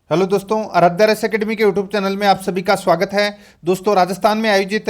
Hello दोस्तों, Aaradhya race academy के YouTube channel में आप सभी का स्वागत है। दोस्तों, राजस्थान में आयोजित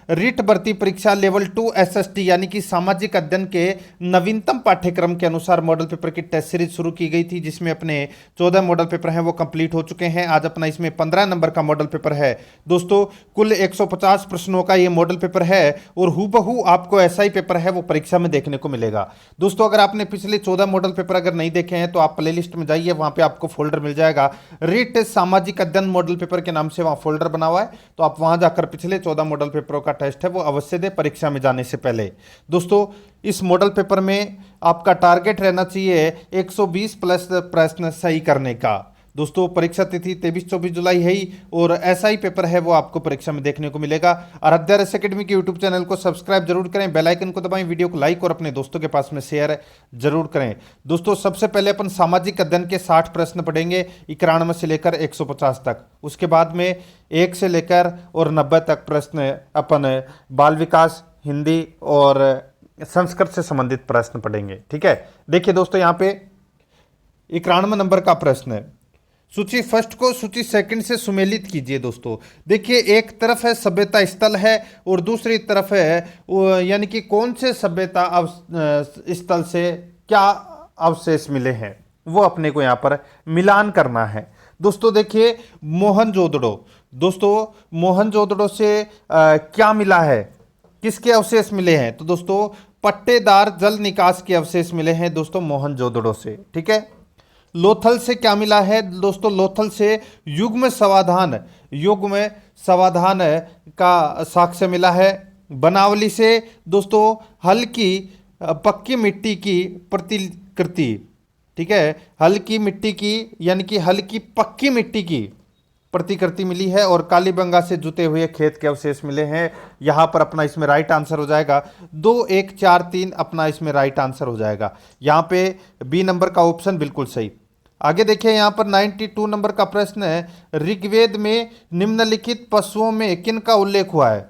रीट भर्ती परीक्षा लेवल 2 एसएसटी यानी कि सामाजिक अध्ययन के नवीनतम पाठ्यक्रम के अनुसार मॉडल पेपर की टेस्ट सीरीज शुरू की गई थी, जिसमें अपने 14 मॉडल पेपर हैं वो कंप्लीट हो चुके हैं। आज अपना इसमें 15 नंबर का मॉडल पेपर है। दोस्तों, कुल 150 प्रश्नों का ये मॉडल पेपर है और हूबहू आपको ऐसा ही पेपर है वो परीक्षा में देखने को मिलेगा। दोस्तों, अगर आपने पिछले 14 मॉडल पेपर अगर नहीं देखे हैं तो आप प्ले लिस्ट में जाइए, वहां पे आपको फोल्डर मिल जाएगा। रीट सामाजिक अध्ययन मॉडल पेपर के नाम से वहां फोल्डर बना हुआ है, तो आप वहां जाकर पिछले 14 मॉडल पेपरों का टेस्ट है वो अवश्य दे परीक्षा में जाने से पहले। दोस्तों, इस मॉडल पेपर में आपका टारगेट रहना चाहिए 120 प्लस प्रश्न सही करने का। दोस्तों, परीक्षा तिथि 23-24 जुलाई है ही और ऐसा ही पेपर है वो आपको परीक्षा में देखने को मिलेगा। आराध्या रेस एकेडमी के यूट्यूब चैनल को सब्सक्राइब जरूर करें, बेल आइकन को दबाएं, वीडियो को लाइक और अपने दोस्तों के पास में शेयर जरूर करें। दोस्तों, सबसे पहले अपन सामाजिक अध्ययन के 60 प्रश्न पढ़ेंगे 91 से लेकर 150 तक। उसके बाद में 1 से लेकर और 90 तक प्रश्न अपन बाल विकास, हिंदी और संस्कृत से संबंधित प्रश्न पढ़ेंगे। ठीक है, देखिए दोस्तों, यहाँ पे 91 नंबर का प्रश्न है। सूची फर्स्ट को सूची सेकंड से सुमेलित कीजिए। दोस्तों, देखिए, एक तरफ है सभ्यता स्थल है और दूसरी तरफ है यानी कि कौन से सभ्यता स्थल से क्या अवशेष मिले हैं वो अपने को यहाँ पर मिलान करना है। दोस्तों, देखिए, मोहनजोदड़ो। दोस्तों, मोहनजोदड़ो से क्या मिला है, किसके अवशेष मिले हैं? तो दोस्तों, पट्टेदार जल निकास के अवशेष मिले हैं दोस्तों मोहनजोदड़ो से। ठीक है। लोथल से क्या मिला है? दोस्तों, लोथल से युग्म समाधान का साक्ष्य मिला है। बनावली से दोस्तों हल्की पक्की मिट्टी की प्रतिकृति। ठीक है, हल्की मिट्टी की यानी कि हल्की पक्की मिट्टी की प्रतिकृति मिली है। और कालीबंगा से जुते हुए खेत के अवशेष मिले हैं। यहां पर अपना इसमें राइट आंसर हो जाएगा 2, 1, 4, 3 अपना इसमें राइट आंसर हो जाएगा। यहां पे बी नंबर का ऑप्शन बिल्कुल सही। आगे देखिए, यहां पर 92 नंबर का प्रश्न है। ऋग्वेद में निम्नलिखित पशुओं में किन का उल्लेख हुआ है?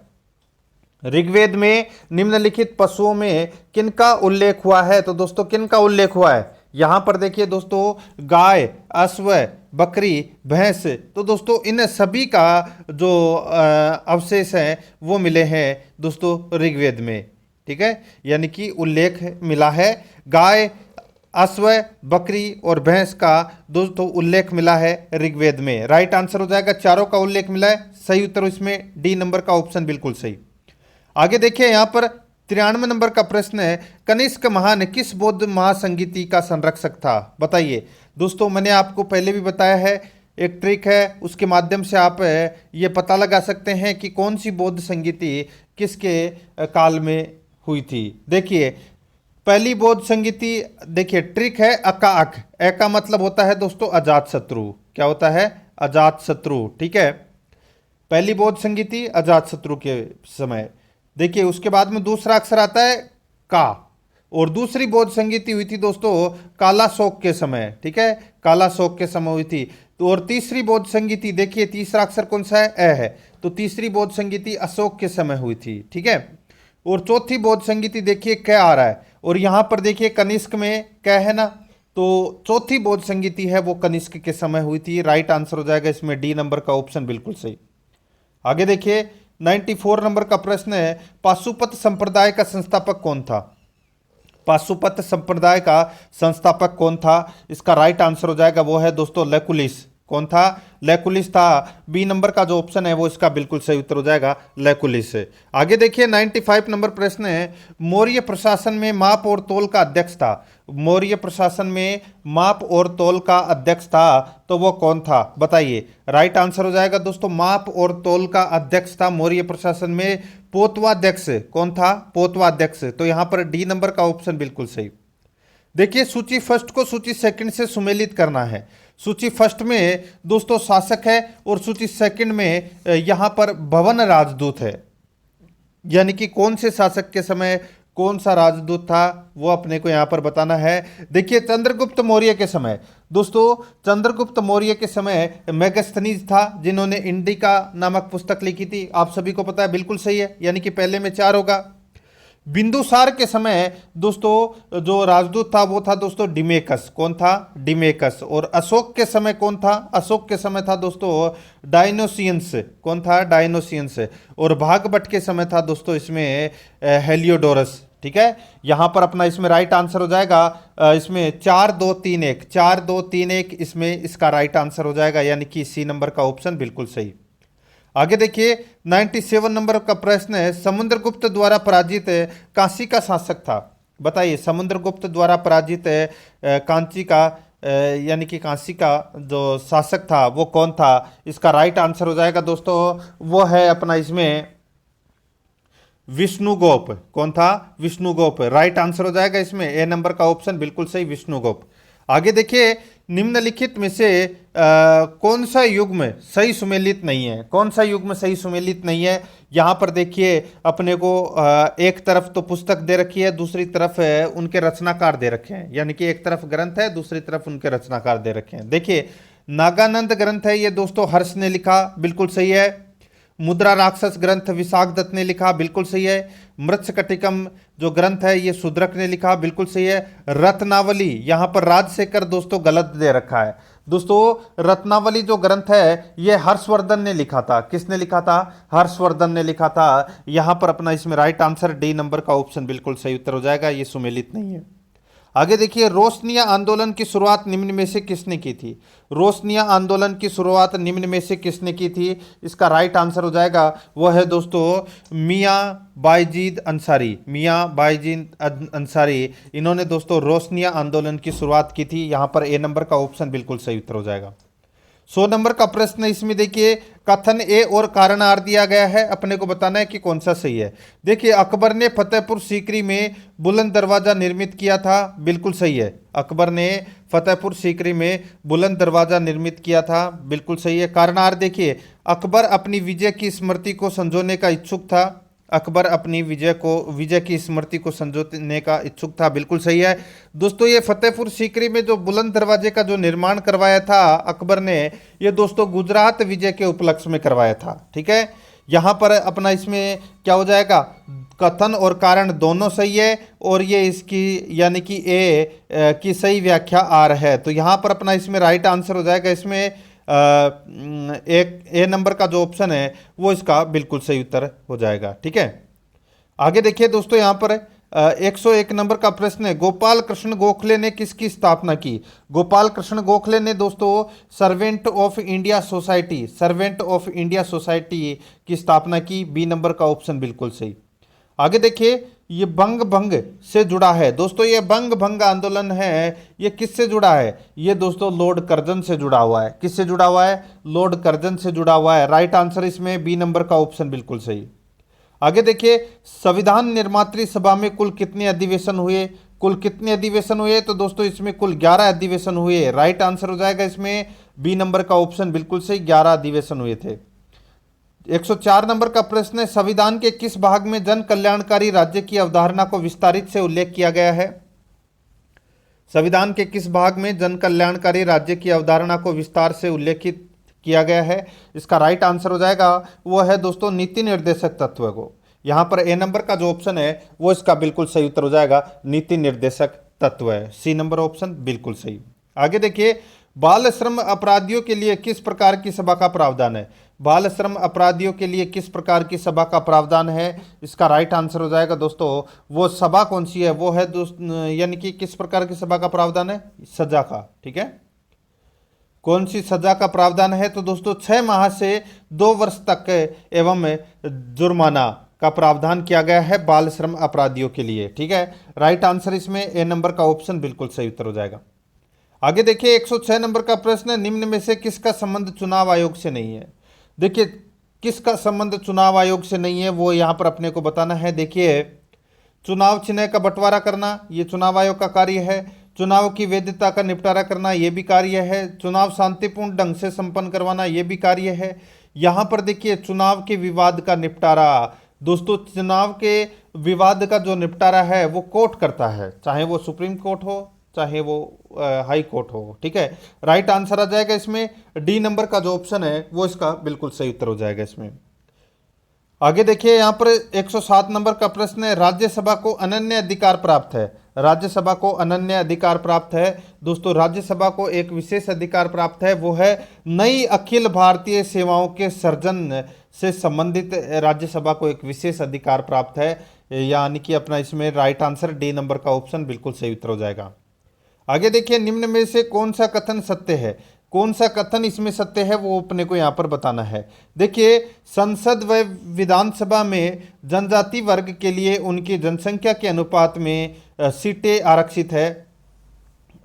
ऋग्वेद में निम्नलिखित पशुओं में किन का उल्लेख हुआ है? तो दोस्तों, किन का उल्लेख हुआ है? यहां पर देखिए दोस्तों, गाय, अश्व, बकरी, भैंस। तो दोस्तों, इन सभी का जो अवशेष हैं वो मिले हैं दोस्तों ऋग्वेद में। ठीक है, यानी कि उल्लेख मिला है। गाय, अश्व, बकरी और भैंस का दोस्तों उल्लेख मिला है ऋग्वेद में। राइट आंसर हो जाएगा, चारों का उल्लेख मिला है। सही उत्तर इसमें डी नंबर का ऑप्शन बिल्कुल सही। आगे देखिए, यहां पर 93 नंबर का प्रश्न है। कनिष्क महान किस बौद्ध महासंगीति का संरक्षक था? बताइए। दोस्तों, मैंने आपको पहले भी बताया है, एक ट्रिक है, उसके माध्यम से आप ये पता लगा सकते हैं कि कौन सी बौद्ध संगीति किसके काल में हुई थी। देखिए, पहली बौद्ध संगीति, देखिए ट्रिक है अका अक। ए का मतलब होता है दोस्तों अजात शत्रु। क्या होता है? अजात शत्रु। ठीक है, पहली बौद्ध संगीति अजात शत्रु के समय। देखिए, उसके बाद में दूसरा अक्षर आता है का, और दूसरी बौद्ध संगीति हुई थी दोस्तों काला शोक के समय। ठीक है, काला शोक के समय हुई थी। तो और तीसरी बौद्ध संगीति, देखिए तीसरा अक्षर कौन सा है? ए है। तो तीसरी बौद्ध संगीति अशोक के समय हुई थी। ठीक है, और चौथी बौद्ध संगीति देखिए क आ रहा है, और यहां पर देखिए कनिष्क में क है ना, तो चौथी बौद्ध संगीति है वो कनिष्क के समय हुई थी। राइट आंसर हो जाएगा इसमें डी नंबर का ऑप्शन बिल्कुल सही। आगे देखिए, 94 नंबर का प्रश्न है। पाशुपत संप्रदाय का संस्थापक कौन था? पाशुपत संप्रदाय का संस्थापक कौन था? इसका राइट आंसर हो जाएगा वो है दोस्तों लैकुलिस। कौन था? लैकुलिस था। बी नंबर का जो ऑप्शन है वो इसका बिल्कुल सही उत्तर हो जाएगा लैकुलिस। आगे देखिए, 95 नंबर प्रश्न है। मौर्य प्रशासन में माप और तौल का अध्यक्ष था। मौर्य प्रशासन में माप और तौल का अध्यक्ष था, तो वो कौन था? बताइए। राइट आंसर हो जाएगा दोस्तों, माप और तौल का अध्यक्ष था मौर्य प्रशासन में पोतवाध्यक्ष। कौन था? पोतवाध्यक्ष। तो यहां पर डी नंबर का ऑप्शन बिल्कुल सही। देखिए, सूची फर्स्ट को सूची सेकंड से सुमेलित करना है। सूची फर्स्ट में दोस्तों शासक है और सूची सेकंड में यहां पर भवन राजदूत है, यानी कि कौन से शासक के समय कौन सा राजदूत था वो अपने को यहां पर बताना है। देखिए, चंद्रगुप्त मौर्य के समय, दोस्तों चंद्रगुप्त मौर्य के समय मेगास्थनीज था, जिन्होंने इंडिका नामक पुस्तक लिखी थी। आप सभी को पता है, बिल्कुल सही है, यानी कि पहले में 4 होगा। बिंदुसार के समय दोस्तों जो राजदूत था वो था दोस्तों डिमेकस। कौन था? डिमेकस। और अशोक के समय कौन था? अशोक के समय था दोस्तों डायनोसियंस। कौन था? डायनोसियंस। और भागभट्ट के समय था दोस्तों इसमें हेलियोडोरस। ठीक है, यहां पर अपना इसमें राइट आंसर हो जाएगा इसमें 4 2 3 1, 4 2 3 1 इसमें इसका राइट आंसर हो जाएगा, यानी कि सी नंबर का ऑप्शन बिल्कुल सही। आगे देखिए 97 नंबर का प्रश्न है, समुद्रगुप्त द्वारा पराजित काशी का शासक था। बताइए, समुद्रगुप्त द्वारा पराजित कांची का यानी कि काशी का जो शासक था वो कौन था? इसका राइट आंसर हो जाएगा दोस्तों, वो है अपना इसमें विष्णुगोप। कौन था? विष्णुगोप। राइट आंसर हो जाएगा इसमें ए नंबर का ऑप्शन बिल्कुल सही, विष्णुगोप। आगे देखिए, निम्नलिखित में से कौन सा युग्म सही सुमेलित नहीं है? कौन सा युग्म सही सुमेलित नहीं है? यहां पर देखिए अपने को एक तरफ तो पुस्तक दे रखी है, दूसरी तरफ उनके रचनाकार दे रखे हैं, यानी कि एक तरफ ग्रंथ है, दूसरी तरफ उनके रचनाकार दे रखे हैं। देखिए नागानंद ग्रंथ है ये दोस्तों हर्ष ने लिखा, बिल्कुल सही है। मुद्रा राक्षस ग्रंथ विशाख दत्त ने लिखा, बिल्कुल सही है। मृच्छकटिकम जो ग्रंथ है ये शूद्रक ने लिखा, बिल्कुल सही है। रत्नावली, यहां पर राजशेखर दोस्तों गलत दे रखा है। दोस्तों रत्नावली जो ग्रंथ है ये हर्षवर्धन ने लिखा था। किसने लिखा था? हर्षवर्धन ने लिखा था। यहां पर अपना इसमें राइट आंसर डी नंबर का ऑप्शन बिल्कुल सही उत्तर हो जाएगा, ये सुमेलित नहीं है। आगे देखिए, रोशनिया आंदोलन की शुरुआत निम्न में से किसने की थी? रोशनिया आंदोलन की शुरुआत निम्न में से किसने की थी? इसका राइट आंसर हो जाएगा वो है दोस्तों मियाँ बायजीद अंसारी। मियाँ बायजीद अंसारी, इन्होंने दोस्तों रोशनिया आंदोलन की शुरुआत की थी। यहां पर ए नंबर का ऑप्शन बिल्कुल सही उत्तर हो जाएगा। 100 नंबर का प्रश्न इसमें देखिए, कथन ए और कारण आर दिया गया है, अपने को बताना है कि कौन सा सही है। देखिए अकबर ने फतेहपुर सीकरी में बुलंद दरवाजा निर्मित किया था, बिल्कुल सही है। अकबर ने फतेहपुर सीकरी में बुलंद दरवाजा निर्मित किया था, बिल्कुल सही है। कारण आर देखिए, अकबर अपनी विजय की स्मृति को संजोने का इच्छुक था। अकबर अपनी विजय की स्मृति को संजोने का इच्छुक था, बिल्कुल सही है। दोस्तों ये फतेहपुर सीकरी में जो बुलंद दरवाजे का जो निर्माण करवाया था अकबर ने, ये दोस्तों गुजरात विजय के उपलक्ष्य में करवाया था। ठीक है, यहां पर अपना इसमें क्या हो जाएगा? कथन और कारण दोनों सही है, और ये इसकी यानी कि ए की सही व्याख्या आर है। तो यहां पर अपना इसमें राइट आंसर हो जाएगा इसमें एक ए नंबर का जो ऑप्शन है वो इसका बिल्कुल सही उत्तर हो जाएगा। ठीक है, आगे देखिए दोस्तों, यहां पर 101 नंबर का प्रश्न है, गोपाल कृष्ण गोखले ने किसकी स्थापना की? गोपाल कृष्ण गोखले ने दोस्तों servant of India society, servant of India society की स्थापना की। बी नंबर का ऑप्शन बिल्कुल सही। आगे देखिए, ये बंग भंग से जुड़ा है। दोस्तों ये बंग भंग आंदोलन है, ये किससे जुड़ा है? ये दोस्तों लॉर्ड कर्जन से जुड़ा हुआ है। किससे जुड़ा हुआ है? लॉर्ड कर्जन से जुड़ा हुआ है। राइट आंसर इसमें बी नंबर का ऑप्शन बिल्कुल सही। आगे देखिए, संविधान निर्मात्री सभा में कुल कितने अधिवेशन हुए? कुल कितने अधिवेशन हुए? तो दोस्तों इसमें कुल 11 अधिवेशन हुए। राइट आंसर हो जाएगा इसमें बी नंबर का ऑप्शन बिल्कुल सही, 11 अधिवेशन हुए थे। 104 नंबर का प्रश्न है, संविधान के किस भाग में जन कल्याणकारी राज्य की अवधारणा को विस्तारित से उल्लेख किया गया है? संविधान के किस भाग में जन कल्याणकारी राज्य की अवधारणा को विस्तार से उल्लेखित किया गया है? इसका राइट आंसर हो जाएगा वो है दोस्तों नीति निर्देशक तत्व को। यहां पर ए नंबर का जो ऑप्शन है वो इसका बिल्कुल सही उत्तर हो जाएगा, नीति निर्देशक तत्व है। सी नंबर ऑप्शन बिल्कुल सही। आगे देखिए, बाल श्रम अपराधियों के लिए किस प्रकार की सभा का प्रावधान है? बाल श्रम अपराधियों के लिए किस प्रकार की सभा का प्रावधान है? इसका राइट आंसर हो जाएगा दोस्तों, वो सभा कौन सी है? वो है यानी कि किस प्रकार की सभा का प्रावधान है? सजा का। ठीक है, कौन सी सजा का प्रावधान है? तो दोस्तों 6 माह से 2 वर्ष तक एवं जुर्माना का प्रावधान किया गया है बाल श्रम अपराधियों के लिए। ठीक है, राइट आंसर इसमें ए नंबर का ऑप्शन बिल्कुल सही उत्तर हो जाएगा। आगे देखिए, 106 नंबर का प्रश्न है, निम्न में से किसका संबंध चुनाव आयोग से नहीं है? देखिए किसका संबंध चुनाव आयोग से नहीं है वो यहां पर अपने को बताना है। देखिए, चुनाव चिन्ह का बंटवारा करना ये चुनाव आयोग का कार्य है। चुनाव की वैधता का निपटारा करना ये भी कार्य है। चुनाव शांतिपूर्ण ढंग से संपन्न करवाना ये भी कार्य है। यहां पर देखिए, चुनाव के विवाद का निपटारा, दोस्तों चुनाव के विवाद का जो निपटारा है वो कोर्ट करता है, चाहे वो सुप्रीम कोर्ट हो चाहे वो हाई कोर्ट हो। ठीक है, राइट आंसर आ जाएगा इसमें डी नंबर का जो ऑप्शन है वो इसका बिल्कुल सही उत्तर हो जाएगा इसमें। आगे देखिए यहाँ पर 107 नंबर का प्रश्न है, राज्यसभा को अनन्य अधिकार प्राप्त है। राज्यसभा को अनन्य अधिकार प्राप्त है। दोस्तों राज्यसभा को एक विशेष अधिकार प्राप्त है, वो है नई अखिल भारतीय सेवाओं के सृजन से संबंधित राज्यसभा को एक विशेष अधिकार प्राप्त है। यानी कि अपना इसमें राइट आंसर डी नंबर का ऑप्शन बिल्कुल सही उत्तर हो जाएगा। आगे देखिए, निम्न में से कौन सा कथन सत्य है? कौन सा कथन इसमें सत्य है वो अपने को यहाँ पर बताना है। देखिए, संसद व विधानसभा में जनजाति वर्ग के लिए उनकी जनसंख्या के अनुपात में सीटें आरक्षित है।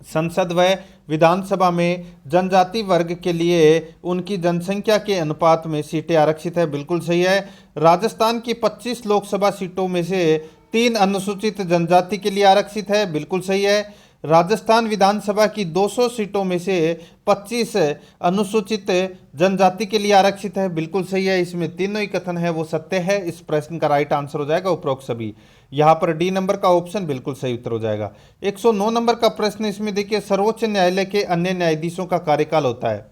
संसद व विधानसभा में जनजाति वर्ग के लिए उनकी जनसंख्या के अनुपात में सीटें आरक्षित है, बिल्कुल सही है। राजस्थान की 25 लोकसभा सीटों में से 3 अनुसूचित जनजाति के लिए आरक्षित है, बिल्कुल सही है। राजस्थान विधानसभा की 200 सीटों में से 25 अनुसूचित जनजाति के लिए आरक्षित है, बिल्कुल सही है। इसमें तीनों ही कथन है वो सत्य है। इस प्रश्न का राइट आंसर हो जाएगा उपरोक्त सभी। यहाँ पर डी नंबर का ऑप्शन बिल्कुल सही उत्तर हो जाएगा। 109 नंबर का प्रश्न, इसमें देखिए, सर्वोच्च न्यायालय के अन्य न्यायाधीशों का कार्यकाल होता है।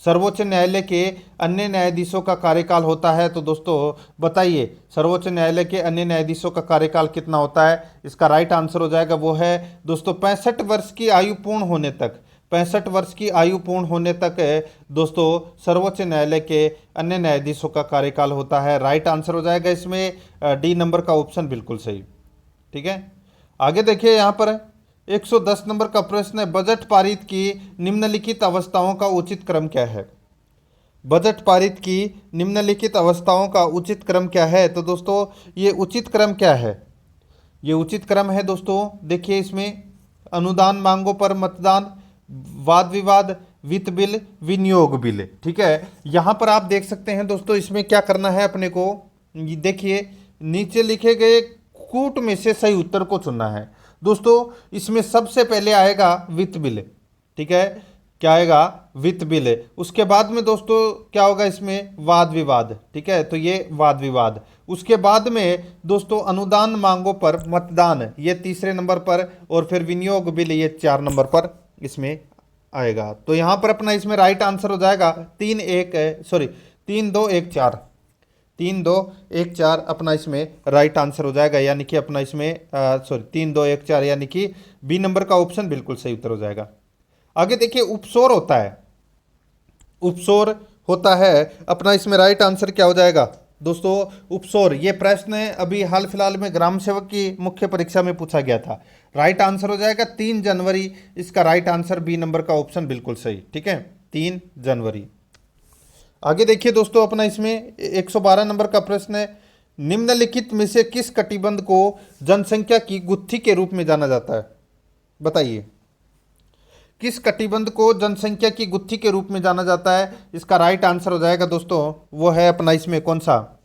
सर्वोच्च न्यायालय के अन्य न्यायाधीशों का कार्यकाल होता है, तो दोस्तों बताइए सर्वोच्च न्यायालय के अन्य न्यायाधीशों का कार्यकाल कितना होता है? इसका राइट आंसर हो जाएगा वो है दोस्तों 65 वर्ष की आयु पूर्ण होने तक। 65 वर्ष की आयु पूर्ण होने तक दोस्तों सर्वोच्च न्यायालय के अन्य न्यायाधीशों का कार्यकाल होता है। राइट आंसर हो जाएगा इसमें डी नंबर का ऑप्शन बिल्कुल सही। ठीक है, आगे देखिए यहाँ पर 110 नंबर का प्रश्न है, बजट पारित की निम्नलिखित अवस्थाओं का उचित क्रम क्या है? बजट पारित की निम्नलिखित अवस्थाओं का उचित क्रम क्या है? तो दोस्तों ये उचित क्रम क्या है? ये उचित क्रम है दोस्तों, देखिए इसमें अनुदान मांगों पर मतदान, वाद विवाद, वित्त बिल, विनियोग बिल। ठीक है, यहाँ पर आप देख सकते हैं दोस्तों, इसमें क्या करना है अपने को, देखिए नीचे लिखे गए कूट में से सही उत्तर को चुनना है। दोस्तों इसमें सबसे पहले आएगा वित्त बिल। ठीक है, क्या आएगा? वित्त बिल। उसके बाद में दोस्तों क्या होगा इसमें? वाद विवाद। ठीक है, तो ये वाद विवाद। उसके बाद में दोस्तों अनुदान मांगों पर मतदान, ये तीसरे नंबर पर, और फिर विनियोग बिल ये 4 नंबर पर इसमें आएगा। तो यहाँ पर अपना इसमें राइट आंसर हो जाएगा 3 2 1 4। 3 2 1 4 अपना इसमें राइट आंसर हो जाएगा, यानी कि अपना इसमें 3 2 1 4 यानी कि बी नंबर का ऑप्शन बिल्कुल सही उत्तर हो जाएगा। आगे देखिए, उपसोर होता है। उपसोर होता है, अपना इसमें राइट आंसर क्या हो जाएगा दोस्तों? उपसोर। ये प्रश्न अभी हाल फिलहाल में ग्राम सेवक की मुख्य परीक्षा में पूछा गया था। राइट आंसर हो जाएगा 3 जनवरी। इसका राइट आंसर बी नंबर का ऑप्शन बिल्कुल सही। ठीक है, 3 जनवरी। आगे देखिए दोस्तों, अपना इसमें 112 नंबर का प्रश्न है, निम्नलिखित में से किस कटिबंध को जनसंख्या की गुत्थी के रूप में जाना जाता है? बताइए, किस कटिबंध को जनसंख्या की गुत्थी के रूप में जाना जाता है? इसका राइट आंसर हो जाएगा दोस्तों वो है अपना इसमें कौन सा?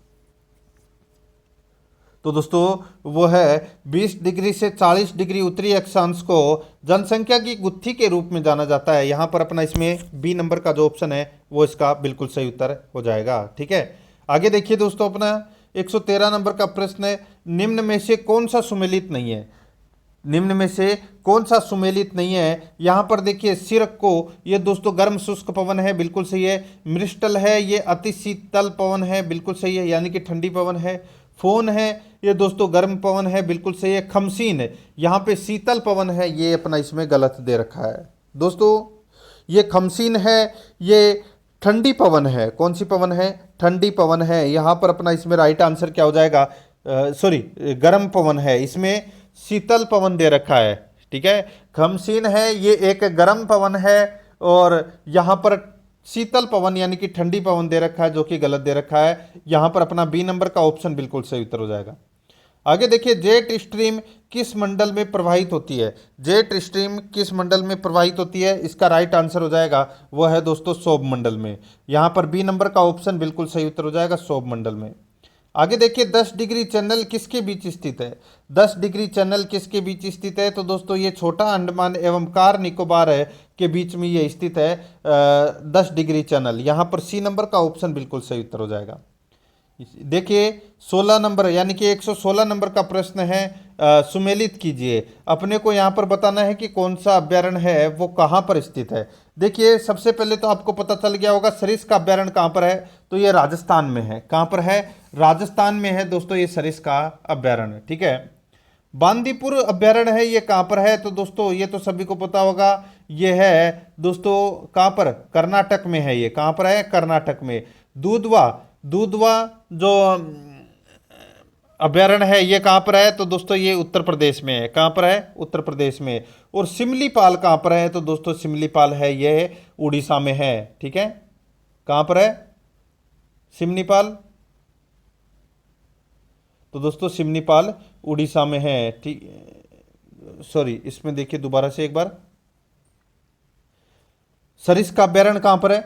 तो दोस्तों वो है 20 डिग्री से 40 डिग्री उत्तरी अक्षांश को जनसंख्या की गुत्थी के रूप में जाना जाता है। यहाँ पर अपना इसमें बी नंबर का जो ऑप्शन है वो इसका बिल्कुल सही उत्तर हो जाएगा। ठीक है, आगे देखिए दोस्तों, अपना 113 नंबर का प्रश्न है, निम्न में से कौन सा सुमेलित नहीं है? निम्न में से कौन सा सुमेलित नहीं है? यहाँ पर देखिए, सिरको, ये दोस्तों गर्म शुष्क पवन है, बिल्कुल सही है। मृष्टल है, ये अति शीतल पवन है, बिल्कुल सही है, यानी कि ठंडी पवन है। फोन है, ये दोस्तों गर्म पवन है, बिल्कुल सही है। खमसीन है, यहाँ पे शीतल पवन है, ये अपना इसमें गलत दे रखा है दोस्तों। ये खमसीन है, ये ठंडी पवन है। कौन सी पवन है? ठंडी पवन है। यहाँ पर अपना इसमें राइट आंसर क्या हो जाएगा? गर्म पवन है, इसमें शीतल पवन दे रखा है। ठीक है, खमसीन है, ये एक गर्म पवन है, और यहाँ पर शीतल पवन यानी कि ठंडी पवन दे रखा है, जो कि गलत दे रखा है। यहाँ पर अपना बी नंबर का ऑप्शन बिल्कुल सही उत्तर हो जाएगा। आगे देखिए, जेट स्ट्रीम किस मंडल में प्रवाहित होती है? जेट स्ट्रीम किस मंडल में प्रवाहित होती है? इसका राइट आंसर हो जाएगा वो है दोस्तों सौभ मंडल में। यहाँ पर बी नंबर का ऑप्शन बिल्कुल सही उत्तर हो जाएगा, सौभ मंडल में। आगे देखिए, 10 डिग्री चैनल किसके बीच स्थित है? 10 डिग्री चैनल किसके बीच स्थित है? तो दोस्तों ये छोटा अंडमान एवं कार निकोबार के बीच में ये स्थित है 10 डिग्री चैनल। यहाँ पर सी नंबर का ऑप्शन बिल्कुल सही उत्तर हो जाएगा। देखिए 16 नंबर यानी कि 116 नंबर का प्रश्न है, सुमेलित कीजिए। अपने को यहाँ पर बताना है कि कौन सा अभ्यारण्य है वो कहाँ पर स्थित है। देखिए सबसे पहले तो आपको पता चल गया होगा सरिस्का अभ्यारण्य कहाँ पर है, तो ये राजस्थान में है। कहाँ पर है? राजस्थान में है दोस्तों ये सरिस्का अभ्यारण्य। ठीक है, बांदीपुर अभ्यारण्य है, ये कहाँ पर है? तो दोस्तों ये तो सभी को पता होगा, ये है दोस्तों कहाँ पर? कर्नाटक में है। ये कहाँ पर है? कर्नाटक में। दूधवा, दूधवा जो अभ्यारण्य है ये कहाँ पर है? तो दोस्तों ये उत्तर प्रदेश में है। कहाँ पर है? उत्तर प्रदेश में। और सिमलीपाल कहाँ पर है? तो दोस्तों सिमलीपाल है ये उड़ीसा में है। ठीक है, कहाँ पर है सिमलीपाल? तो दोस्तों सिमलीपाल उड़ीसा में है। ठीक, सॉरी, इसमें देखिए दोबारा से एक बार, सरिस्का अभ्यारण्य कहाँ पर है?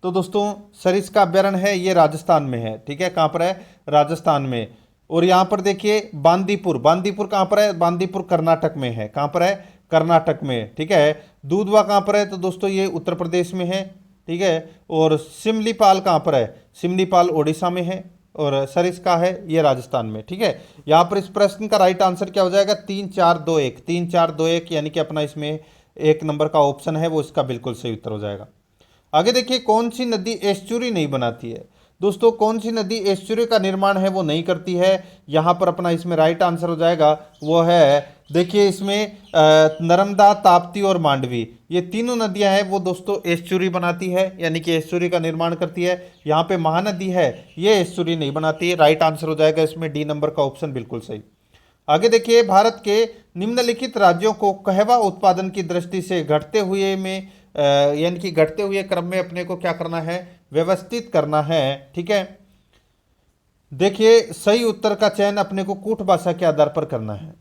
तो दोस्तों सरिस्का अभ्यारण्य है ये राजस्थान में है। ठीक है, कहाँ पर है? राजस्थान में। और यहाँ पर देखिए बांदीपुर, बांदीपुर कहाँ पर है? बांदीपुर कर्नाटक में है। कहाँ पर है? कर्नाटक में। ठीक है, दूधवा कहाँ पर है? तो दोस्तों ये उत्तर प्रदेश में है। ठीक है, और सिमलीपाल कहाँ पर है? सिमलीपाल उड़ीसा में है। और सरिस्का है ये राजस्थान में। ठीक है, यहाँ पर इस प्रश्न का राइट आंसर क्या हो जाएगा? 3 4 2 1, 3 4 2 1, यानी कि अपना इसमें एक नंबर का ऑप्शन है वो इसका बिल्कुल सही उत्तर हो जाएगा। आगे देखिए, कौन सी नदी एस्चुरी नहीं बनाती है? दोस्तों कौन सी नदी एस्चुरी का निर्माण है वो नहीं करती है? यहाँ पर अपना इसमें राइट आंसर हो जाएगा वो है, देखिए इसमें नर्मदा, ताप्ती और मांडवी, ये तीनों नदियां हैं वो दोस्तों एस्चुरी बनाती है, यानी कि एस्चुरी का निर्माण करती है। यहाँ पे महानदी है ये एस्चुरी नहीं बनाती है। राइट आंसर हो जाएगा इसमें डी नंबर का ऑप्शन बिल्कुल सही। आगे देखिए, भारत के निम्नलिखित राज्यों को कहवा उत्पादन की दृष्टि से घटते हुए में यानी कि घटते हुए क्रम में अपने को क्या करना है? व्यवस्थित करना है। ठीक है, देखिए सही उत्तर का चयन अपने को कूट भाषा के आधार पर करना है।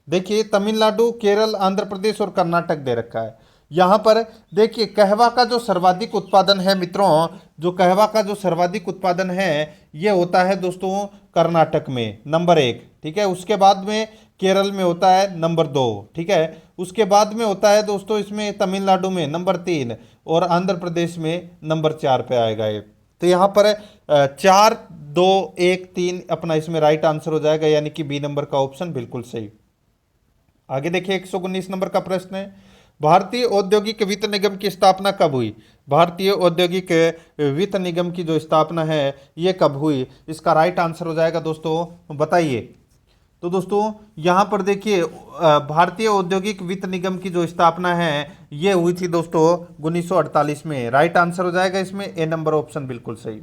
देखिए तमिलनाडु, केरल, आंध्र प्रदेश और कर्नाटक दे रखा है। यहाँ पर देखिए कहवा का जो सर्वाधिक उत्पादन है मित्रों, जो कहवा का जो सर्वाधिक उत्पादन है ये होता है दोस्तों कर्नाटक में नंबर 1। ठीक है, उसके बाद में केरल में होता है नंबर 2। ठीक है, उसके बाद में होता है दोस्तों इसमें तमिलनाडु में नंबर 3 और आंध्र प्रदेश में नंबर 4 पे आएगा ये। तो यहाँ पर 4 2 1 3 अपना इसमें राइट आंसर हो जाएगा, यानी कि बी नंबर का ऑप्शन बिल्कुल सही। आगे देखिए 119 नंबर का प्रश्न है, भारतीय औद्योगिक वित्त निगम की स्थापना कब हुई? भारतीय औद्योगिक वित्त निगम की जो स्थापना है ये कब हुई? इसका राइट आंसर हो जाएगा दोस्तों, बताइए। तो दोस्तों यहाँ पर देखिए भारतीय औद्योगिक वित्त निगम की जो स्थापना है ये हुई थी दोस्तों 1948 में। राइट आंसर हो जाएगा इसमें ए नंबर ऑप्शन बिल्कुल सही।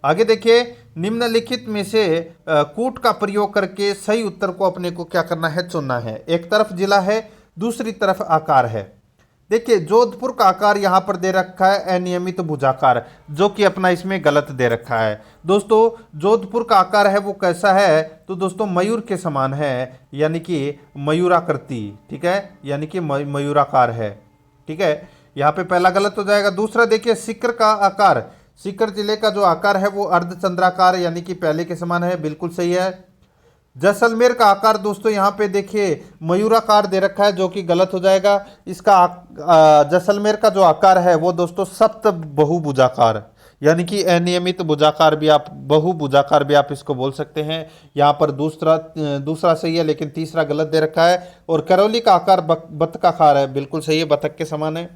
आगे देखिए, निम्नलिखित में से कूट का प्रयोग करके सही उत्तर को अपने को क्या करना है? चुनना है। एक तरफ जिला है, दूसरी तरफ आकार है। देखिए जोधपुर का आकार यहाँ पर दे रखा है अनियमित भुजाकार, जो कि अपना इसमें गलत दे रखा है। दोस्तों जोधपुर का आकार है वो कैसा है? तो दोस्तों मयूर के समान है, यानी कि मयूराकृति। ठीक है, यानी कि मयूराकार है। ठीक है, यहाँ पे पहला गलत हो जाएगा। दूसरा देखिए सीकर का आकार, सीकर जिले का जो आकार है वो अर्धचंद्राकार यानी कि पहले के समान है, बिल्कुल सही है। जैसलमेर का आकार दोस्तों यहाँ पे देखिए मयूराकार दे रखा है, जो कि गलत हो जाएगा। इसका जैसलमेर का जो आकार है वो दोस्तों सप्त बहुभुजाकार यानी कि अनियमित भुजाकार भी आप, बहुभुजाकार भी आप इसको बोल सकते हैं। यहाँ पर दूसरा सही है, लेकिन तीसरा गलत दे रखा है। और करौली का आकार बतकाकार है, बिल्कुल सही है, बतख के समान है।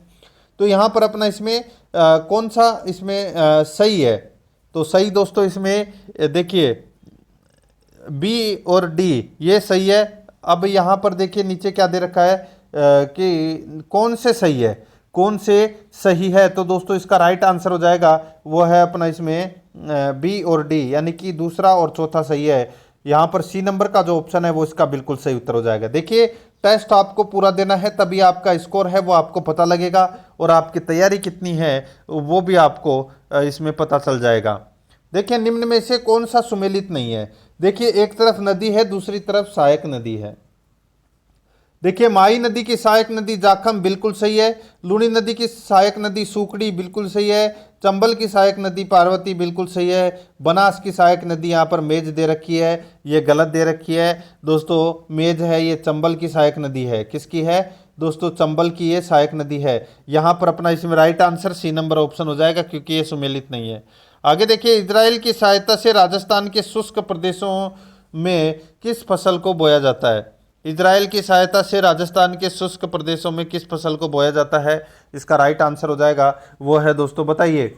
तो यहाँ पर अपना इसमें कौन सा इसमें सही है? तो सही दोस्तों इसमें देखिए बी और डी ये सही है। अब यहाँ पर देखिए नीचे क्या दे रखा है कि कौन से सही है, कौन से सही है? तो दोस्तों इसका राइट आंसर हो जाएगा वो है अपना इसमें बी और डी, यानी कि दूसरा और चौथा सही है। यहाँ पर सी नंबर का जो ऑप्शन है वो इसका बिल्कुल सही उत्तर हो जाएगा। देखिए टेस्ट आपको पूरा देना है, तभी आपका स्कोर है वो आपको पता लगेगा, और आपकी तैयारी कितनी है वो भी आपको इसमें पता चल जाएगा। देखिए निम्न में से कौन सा सुमेलित नहीं है? देखिए एक तरफ नदी है, दूसरी तरफ सहायक नदी है। देखिए माई नदी की सहायक नदी जाखम, बिल्कुल सही है। लूणी नदी की सहायक नदी सूकड़ी, बिल्कुल सही है। चंबल की सहायक नदी पार्वती, बिल्कुल सही है। बनास की सहायक नदी यहाँ पर मेज दे रखी है, ये गलत दे रखी है दोस्तों। मेज है ये चंबल की सहायक नदी है। किसकी है दोस्तों? चंबल की ये सहायक नदी है। यहाँ पर अपना इसमें right answer C number option हो जाएगा, क्योंकि ये सुमेलित नहीं है। आगे देखिए, इजराइल की सहायता से राजस्थान के शुष्क प्रदेशों में किस फसल को बोया जाता है? इजराइल की सहायता से राजस्थान के शुष्क प्रदेशों में किस फसल को बोया जाता है? इसका राइट आंसर हो जाएगा वो है दोस्तों, बताइए।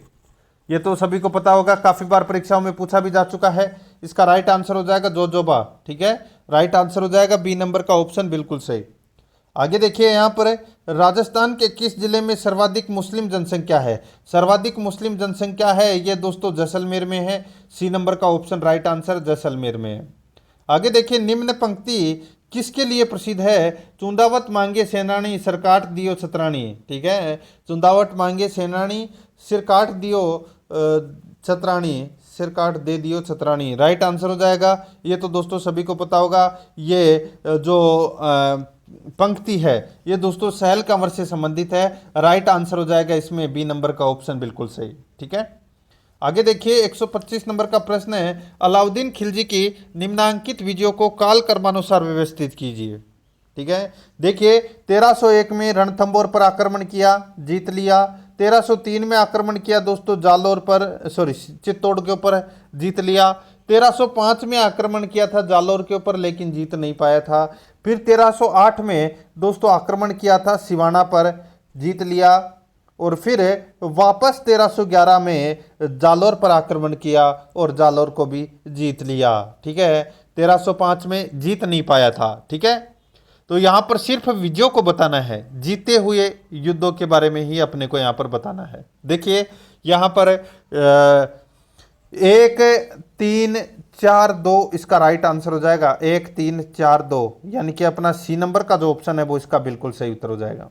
ये तो सभी को पता होगा, काफी बार परीक्षाओं में पूछा भी जा चुका है। इसका राइट आंसर हो जाएगा जोजोबा। ठीक है, राइट आंसर हो जाएगा बी नंबर का ऑप्शन बिल्कुल सही। आगे देखिए यहाँ पर राजस्थान के किस जिले में सर्वाधिक मुस्लिम जनसंख्या है? सर्वाधिक मुस्लिम जनसंख्या है ये दोस्तों जैसलमेर में है। सी नंबर का ऑप्शन राइट आंसर जैसलमेर में है। आगे देखिए निम्न पंक्ति किसके लिए प्रसिद्ध है? चुंदावत मांगे सेनानी सिरकाट दियो छतरानी। ठीक है, चुंदावत मांगे सेनानी सिरकाट दियो छतरानी, सिरकाट दे दियो छतरानी, राइट आंसर हो जाएगा। ये तो दोस्तों सभी को पता होगा, ये जो पंक्ति है ये दोस्तों सहल कंवर से संबंधित है। राइट आंसर हो जाएगा इसमें बी नंबर का ऑप्शन बिल्कुल सही। ठीक है, आगे देखिए 125 नंबर का प्रश्न है, अलाउद्दीन खिलजी की निम्नांकित विजयों को काल क्रमानुसार व्यवस्थित कीजिए। ठीक है, देखिए 1301 में रणथंबोर पर आक्रमण किया, जीत लिया। 1303 में आक्रमण किया दोस्तों जालोर पर, सॉरी चित्तौड़ के ऊपर, जीत लिया। 1305 में आक्रमण किया था जालोर के ऊपर लेकिन जीत नहीं पाया था। फिर 1308 में दोस्तों आक्रमण किया था सिवाना पर, जीत लिया। और फिर वापस 1311 में जालोर पर आक्रमण किया और जालोर को भी जीत लिया। ठीक है, 1305 में जीत नहीं पाया था। ठीक है, तो यहाँ पर सिर्फ विजयों को बताना है, जीते हुए युद्धों के बारे में ही अपने को यहाँ पर बताना है। देखिए यहाँ पर 1 3 4 2 इसका राइट आंसर हो जाएगा। 1 3 4 2 यानी कि अपना सी नंबर का जो ऑप्शन है वो इसका बिल्कुल सही उत्तर हो जाएगा।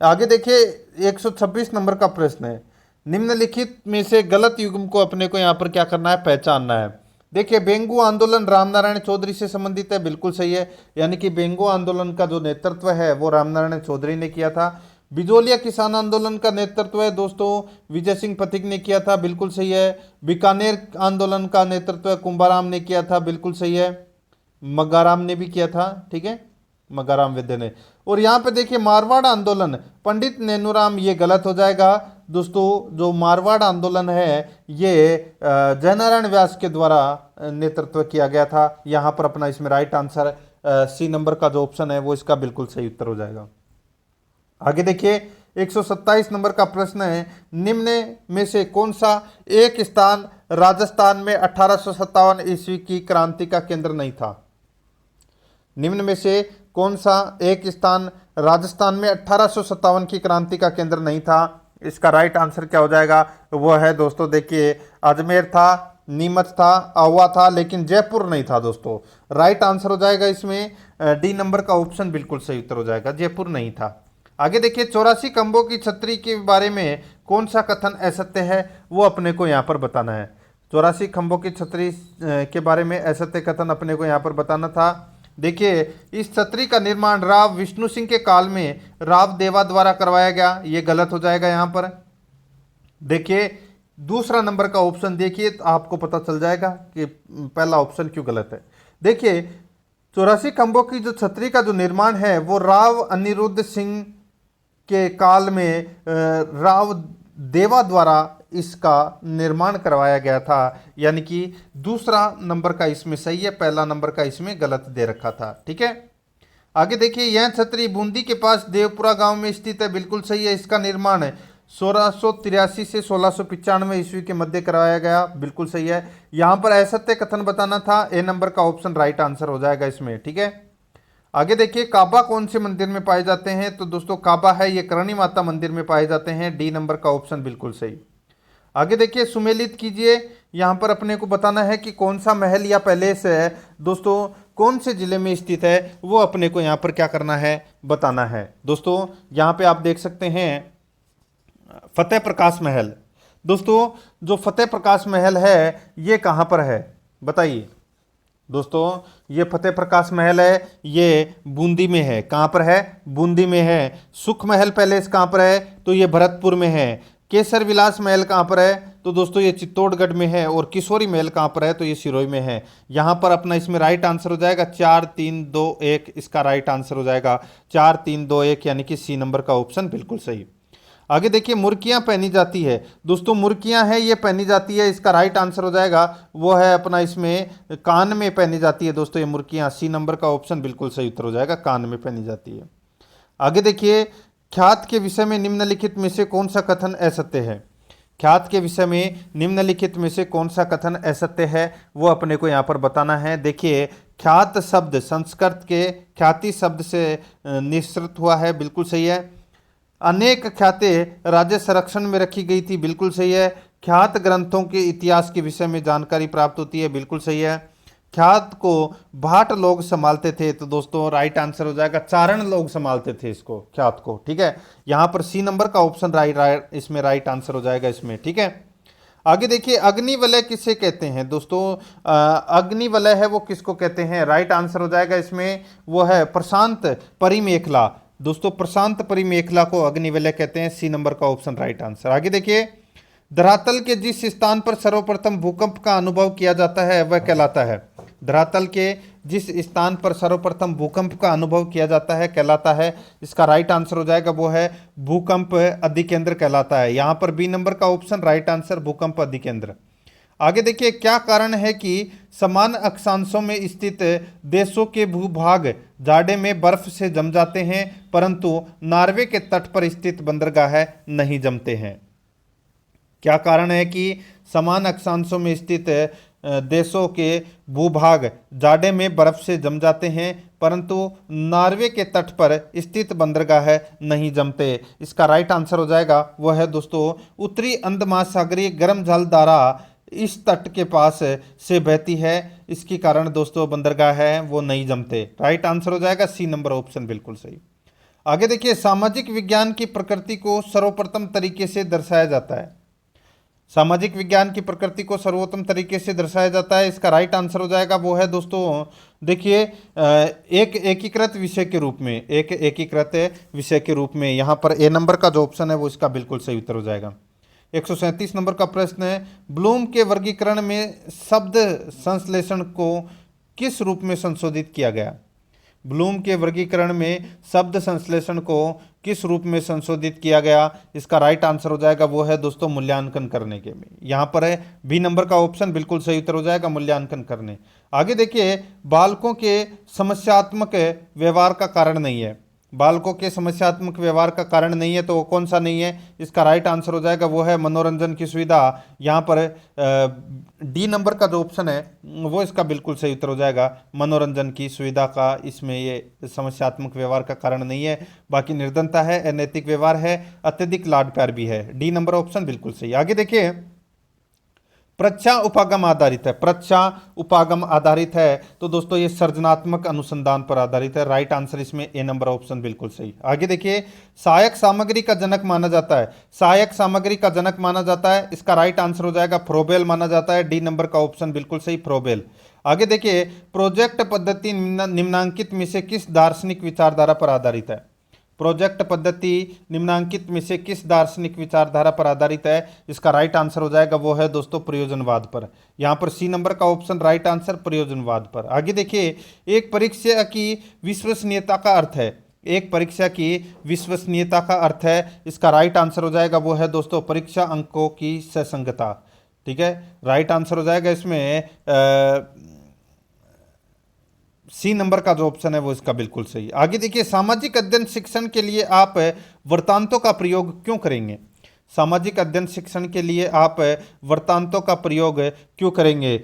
आगे देखिए 126 नंबर का प्रश्न है, निम्नलिखित में से गलत युग्म को अपने को यहाँ पर क्या करना है? पहचानना है। देखिए बेंगू आंदोलन रामनारायण चौधरी से संबंधित है, बिल्कुल सही है। यानी कि बेंगू आंदोलन का जो नेतृत्व है वो रामनारायण चौधरी ने किया था। बिजोलिया किसान आंदोलन का नेतृत्व है दोस्तों विजय सिंह पथिक ने किया था, बिल्कुल सही है। बीकानेर आंदोलन का नेतृत्व कुंभाराम ने किया था, बिल्कुल सही है। मग्गाराम ने भी किया था। ठीक है, मग्गाराम वैद्य ने। और यहाँ पे देखिए मारवाड़ आंदोलन पंडित नेनूराम, ये गलत हो जाएगा दोस्तों। जो मारवाड़ आंदोलन है ये जयनारायण व्यास के द्वारा नेतृत्व किया गया था। यहाँ पर अपना इसमें राइट आंसर सी नंबर का जो ऑप्शन है वो इसका बिल्कुल सही उत्तर हो जाएगा। आगे देखिए 127 नंबर का प्रश्न है, निम्न में से कौन सा एक स्थान राजस्थान में 1857 ईस्वी की क्रांति का केंद्र नहीं था? निम्न में से कौन सा एक स्थान राजस्थान में 1857 की क्रांति का केंद्र नहीं था? इसका राइट आंसर क्या हो जाएगा? वो है दोस्तों देखिए अजमेर था, नीमच था, आहुआ था, लेकिन जयपुर नहीं था दोस्तों। राइट आंसर हो जाएगा इसमें डी नंबर का ऑप्शन बिल्कुल सही उत्तर हो जाएगा, जयपुर नहीं था। आगे देखिए 84 खंभों की छतरी के बारे में कौन सा कथन असत्य है वो अपने को यहाँ पर बताना है। 84 खंभों की छतरी के बारे में असत्य कथन अपने को यहाँ पर बताना था। देखिए इस छतरी का निर्माण राव विष्णु सिंह के काल में राव देवा द्वारा करवाया गया, ये गलत हो जाएगा यहाँ पर। देखिए दूसरा नंबर का ऑप्शन देखिए तो आपको पता चल जाएगा कि पहला ऑप्शन क्यों गलत है। देखिए 84 खंभों की जो छतरी का जो निर्माण है वो राव अनिरुद्ध सिंह के काल में राव देवा द्वारा इसका निर्माण करवाया गया था। यानी कि दूसरा नंबर का इसमें सही है, पहला नंबर का इसमें गलत दे रखा था। ठीक है, आगे देखिए यह छतरी बूंदी के पास देवपुरा गांव में स्थित है, बिल्कुल सही है। इसका निर्माण 1683 से 1695 ईस्वी के मध्य करवाया गया, बिल्कुल सही है। यहाँ पर असत्य कथन बताना था, ए नंबर का ऑप्शन राइट आंसर हो जाएगा इसमें। ठीक है, आगे देखिए काबा कौन से मंदिर में पाए जाते हैं? तो दोस्तों काबा है ये करणी माता मंदिर में पाए जाते हैं, डी नंबर का ऑप्शन बिल्कुल सही। आगे देखिए सुमेलित कीजिए, यहाँ पर अपने को बताना है कि कौन सा महल या पैलेस है दोस्तों कौन से जिले में स्थित है, वो अपने को यहाँ पर क्या करना है बताना है। दोस्तों यहाँ पे आप देख सकते हैं फतेह प्रकाश महल। दोस्तों जो फतेह प्रकाश महल है ये कहाँ पर है बताइए। दोस्तों ये फतेह प्रकाश महल है ये बूंदी में है। कहाँ पर है? बूंदी में है। सुख महल पैलेस कहाँ पर है? तो ये भरतपुर में है। केसर विलास महल कहाँ पर है? तो दोस्तों ये चित्तौड़गढ़ में है। और किशोरी महल कहाँ पर है? तो ये सिरोही में है। यहाँ पर अपना इसमें राइट आंसर हो जाएगा 4 3 2 1, इसका राइट आंसर हो जाएगा 4 3 2 1 यानी कि सी नंबर का ऑप्शन बिल्कुल सही। आगे देखिए मुर्कियाँ पहनी जाती है। दोस्तों मुर्कियाँ हैं ये पहनी जाती है, इसका राइट आंसर हो जाएगा वो है अपना इसमें कान में पहनी जाती है। दोस्तों ये मुर्कियाँ, सी नंबर का ऑप्शन बिल्कुल सही उत्तर हो जाएगा, कान में पहनी जाती है। आगे देखिए ख्यात के विषय में निम्नलिखित में से कौन सा कथन असत्य है? ख्यात के विषय में निम्नलिखित में से कौन सा कथन असत्य है, वो अपने को यहाँ पर बताना है। देखिए, ख्यात शब्द संस्कृत के ख्याति शब्द से निःसृत हुआ है, बिल्कुल सही है। अनेक ख्यातें राज्य संरक्षण में रखी गई थी, बिल्कुल सही है। ख्यात ग्रंथों के इतिहास के विषय में जानकारी प्राप्त होती है, बिल्कुल सही है। ख्यात को भाट लोग संभालते थे, तो दोस्तों राइट आंसर हो जाएगा चारण लोग संभालते थे इसको, ख्यात को, ठीक है। यहां पर सी नंबर का ऑप्शन इसमें राइट आंसर हो जाएगा इसमें, ठीक है। आगे देखिए, अग्निवलय किसे कहते हैं दोस्तों? अग्निवलय है वो किसको कहते हैं? राइट आंसर हो जाएगा इसमें, वो है प्रशांत परिमेखला। दोस्तों प्रशांत परिमेखला को अग्निवलय कहते हैं, सी नंबर का ऑप्शन राइट आंसर। आगे देखिए, धरातल के जिस स्थान पर सर्वप्रथम भूकंप का अनुभव किया जाता है वह कहलाता है। धरातल के जिस स्थान पर सर्वप्रथम भूकंप का अनुभव किया जाता है कहलाता है, इसका राइट आंसर हो जाएगा वो है भूकंप अधिकेंद्र कहलाता है। यहां पर बी नंबर का ऑप्शन राइट आंसर, भूकंप अधिकेंद्र। आगे देखिए, क्या कारण है कि समान अक्षांशों में स्थित देशों के भूभाग जाड़े में बर्फ से जम जाते हैं, परंतु नॉर्वे के तट पर स्थित बंदरगाह नहीं जमते हैं? क्या कारण है कि समान अक्षांशों में स्थित देशों के भूभाग जाड़े में बर्फ से जम जाते हैं, परंतु नॉर्वे के तट पर स्थित बंदरगाह नहीं जमते? इसका राइट आंसर हो जाएगा वह है दोस्तों उत्तरी अंध महासागरीय गर्म जल धारा इस तट के पास से बहती है, इसके कारण दोस्तों बंदरगाह है वो नहीं जमते। राइट आंसर हो जाएगा सी नंबर ऑप्शन, बिल्कुल सही। आगे देखिए, सामाजिक विज्ञान की प्रकृति को सर्वप्रथम तरीके से दर्शाया जाता है। सामाजिक विज्ञान की प्रकृति को सर्वोत्तम तरीके से दर्शाया जाता है, इसका राइट आंसर हो जाएगा वो है दोस्तों, देखिए एक एकीकृत विषय के रूप में, एक एकीकृत विषय के रूप में। यहाँ पर ए नंबर का जो ऑप्शन है वो इसका बिल्कुल सही उत्तर हो जाएगा। 137 नंबर का प्रश्न है, ब्लूम के वर्गीकरण में शब्द संश्लेषण को किस रूप में संशोधित किया गया? ब्लूम के वर्गीकरण में शब्द संश्लेषण को किस रूप में संशोधित किया गया? इसका राइट आंसर हो जाएगा वो है दोस्तों मूल्यांकन करने के में। यहाँ पर है बी नंबर का ऑप्शन, बिल्कुल सही उत्तर हो जाएगा मूल्यांकन करने। आगे देखिए, बालकों के समस्यात्मक व्यवहार का कारण नहीं है। बालकों के समस्यात्मक व्यवहार का कारण नहीं है, तो वो कौन सा नहीं है? इसका राइट आंसर हो जाएगा वो है मनोरंजन की सुविधा। यहाँ पर डी नंबर का जो ऑप्शन है वो इसका बिल्कुल सही उत्तर हो जाएगा, मनोरंजन की सुविधा का इसमें ये समस्यात्मक व्यवहार का कारण नहीं है। बाकी निर्धनता है, अनैतिक व्यवहार है, अत्यधिक लाड प्यार भी है। डी नंबर ऑप्शन बिल्कुल सही। आगे देखिए, प्रच्छा उपागम आधारित है, प्रच्छा उपागम आधारित है, तो दोस्तों ये सृजनात्मक अनुसंधान पर आधारित है। राइट आंसर इसमें ए नंबर ऑप्शन बिल्कुल सही। आगे देखिए, सहायक सामग्री का जनक माना जाता है, सहायक सामग्री का जनक माना जाता है, इसका राइट आंसर हो जाएगा फ्रोबेल माना जाता है। डी नंबर का ऑप्शन बिल्कुल सही, फ्रोबेल। आगे देखिए, प्रोजेक्ट पद्धति निम्नांकित में से किस दार्शनिक विचारधारा पर आधारित है? प्रोजेक्ट पद्धति निम्नांकित में से किस दार्शनिक विचारधारा पर आधारित है? इसका राइट आंसर हो जाएगा वो है दोस्तों प्रयोजनवाद पर। यहां पर सी नंबर का ऑप्शन राइट आंसर, प्रयोजनवाद पर। आगे देखिए, एक परीक्षा की विश्वसनीयता का अर्थ है, एक परीक्षा की विश्वसनीयता का अर्थ है, इसका राइट आंसर हो जाएगा वो है दोस्तों परीक्षा अंकों की ससंगता, ठीक है। राइट आंसर हो जाएगा इसमें सी नंबर का जो ऑप्शन है वो इसका बिल्कुल सही। आगे देखिए, सामाजिक अध्ययन शिक्षण के लिए आप वृत्तांतों का प्रयोग क्यों करेंगे? सामाजिक अध्ययन शिक्षण के लिए आप वृत्तांतों का प्रयोग क्यों करेंगे?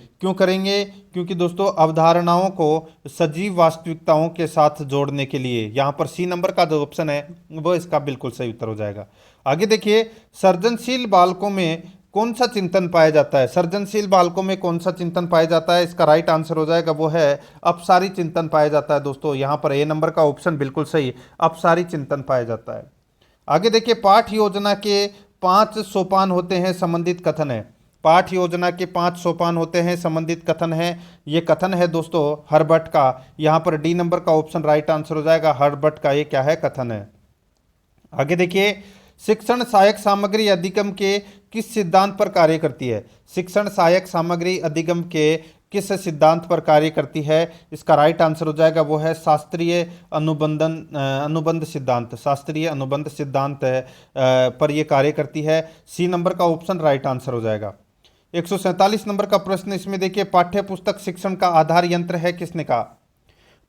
क्योंकि दोस्तों अवधारणाओं को सजीव वास्तविकताओं के साथ जोड़ने के लिए। यहाँ पर सी नंबर का जो ऑप्शन है वो इसका बिल्कुल सही उत्तर हो जाएगा। आगे देखिए, सृजनशील बालकों में कौन सा चिंतन पाया जाता है? सृजनशील बालकों में कौन सा चिंतन पाया जाता है? इसका राइट आंसर हो जाएगा वो है अपसारी चिंतन पाया जाता है दोस्तों। यहाँ पर ए नंबर का ऑप्शन बिल्कुल सही, अपसारी चिंतन पाया जाता है। आगे देखिए, पाठ योजना के 5 सोपान होते हैं, संबंधित कथन है। पाठ योजना के 5 सोपान होते हैं, संबंधित कथन है। ये कथन है दोस्तों हर्बर्ट का। यहाँ पर डी नंबर का ऑप्शन राइट आंसर हो जाएगा, हर्बर्ट का ये क्या है? कथन है। आगे देखिए, शिक्षण सहायक सामग्री अधिगम के किस सिद्धांत पर कार्य करती है? शिक्षण सहायक सामग्री अधिगम के किस सिद्धांत पर कार्य करती है? इसका राइट आंसर हो जाएगा वो है शास्त्रीय अनुबंध सिद्धांत, शास्त्रीय अनुबंध सिद्धांत पर यह कार्य करती है। सी नंबर का ऑप्शन राइट आंसर हो जाएगा। 147 नंबर का प्रश्न, इसमें देखिए, पाठ्य पुस्तक शिक्षण का आधार यंत्र है, किसने कहा?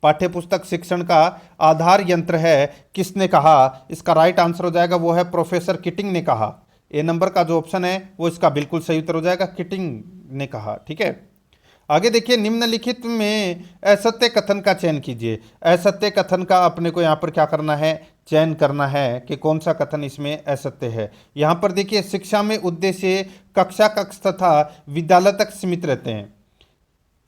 पाठ्य पुस्तक शिक्षण का आधार यंत्र है, किसने कहा? इसका राइट आंसर हो जाएगा वो है प्रोफेसर किटिंग ने कहा। ए नंबर का जो ऑप्शन है वो इसका बिल्कुल सही उत्तर हो जाएगा, किटिंग ने कहा। ठीक है, आगे देखिए, निम्नलिखित में असत्य कथन का चयन कीजिए। असत्य कथन का अपने को यहाँ पर क्या करना है, चयन करना है कि कौन सा कथन इसमें असत्य है। यहाँ पर देखिए, शिक्षा में उद्देश्य कक्षा कक्ष तथा विद्यालय तक सीमित रहते हैं।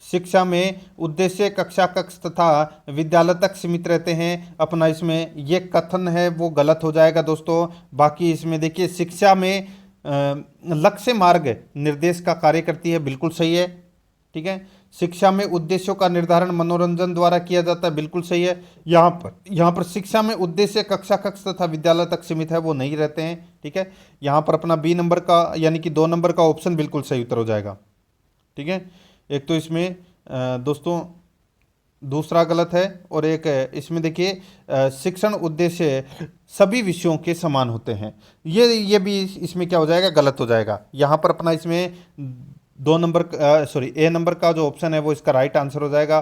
शिक्षा में उद्देश्य कक्षा कक्ष तथा विद्यालय तक सीमित रहते हैं, अपना इसमें ये कथन है वो गलत हो जाएगा दोस्तों। बाकी इसमें देखिए, शिक्षा में लक्ष्य मार्ग निर्देश का कार्य करती है, बिल्कुल सही है। ठीक है, शिक्षा में उद्देश्यों का निर्धारण मनोरंजन द्वारा किया जाता है, बिल्कुल सही है। यहाँ पर शिक्षा में उद्देश्य कक्षा कक्ष तथा विद्यालय तक सीमित है, वो नहीं रहते हैं। ठीक है, यहाँ पर अपना बी नंबर का यानी कि 2 नंबर का ऑप्शन बिल्कुल सही उत्तर हो जाएगा। ठीक है, एक तो इसमें दोस्तों दूसरा गलत है, और एक इसमें देखिए शिक्षण उद्देश्य सभी विषयों के समान होते हैं, ये भी इसमें क्या हो जाएगा, गलत हो जाएगा। यहाँ पर अपना इसमें 2 नंबर सॉरी ए नंबर का जो ऑप्शन है वो इसका राइट आंसर हो जाएगा।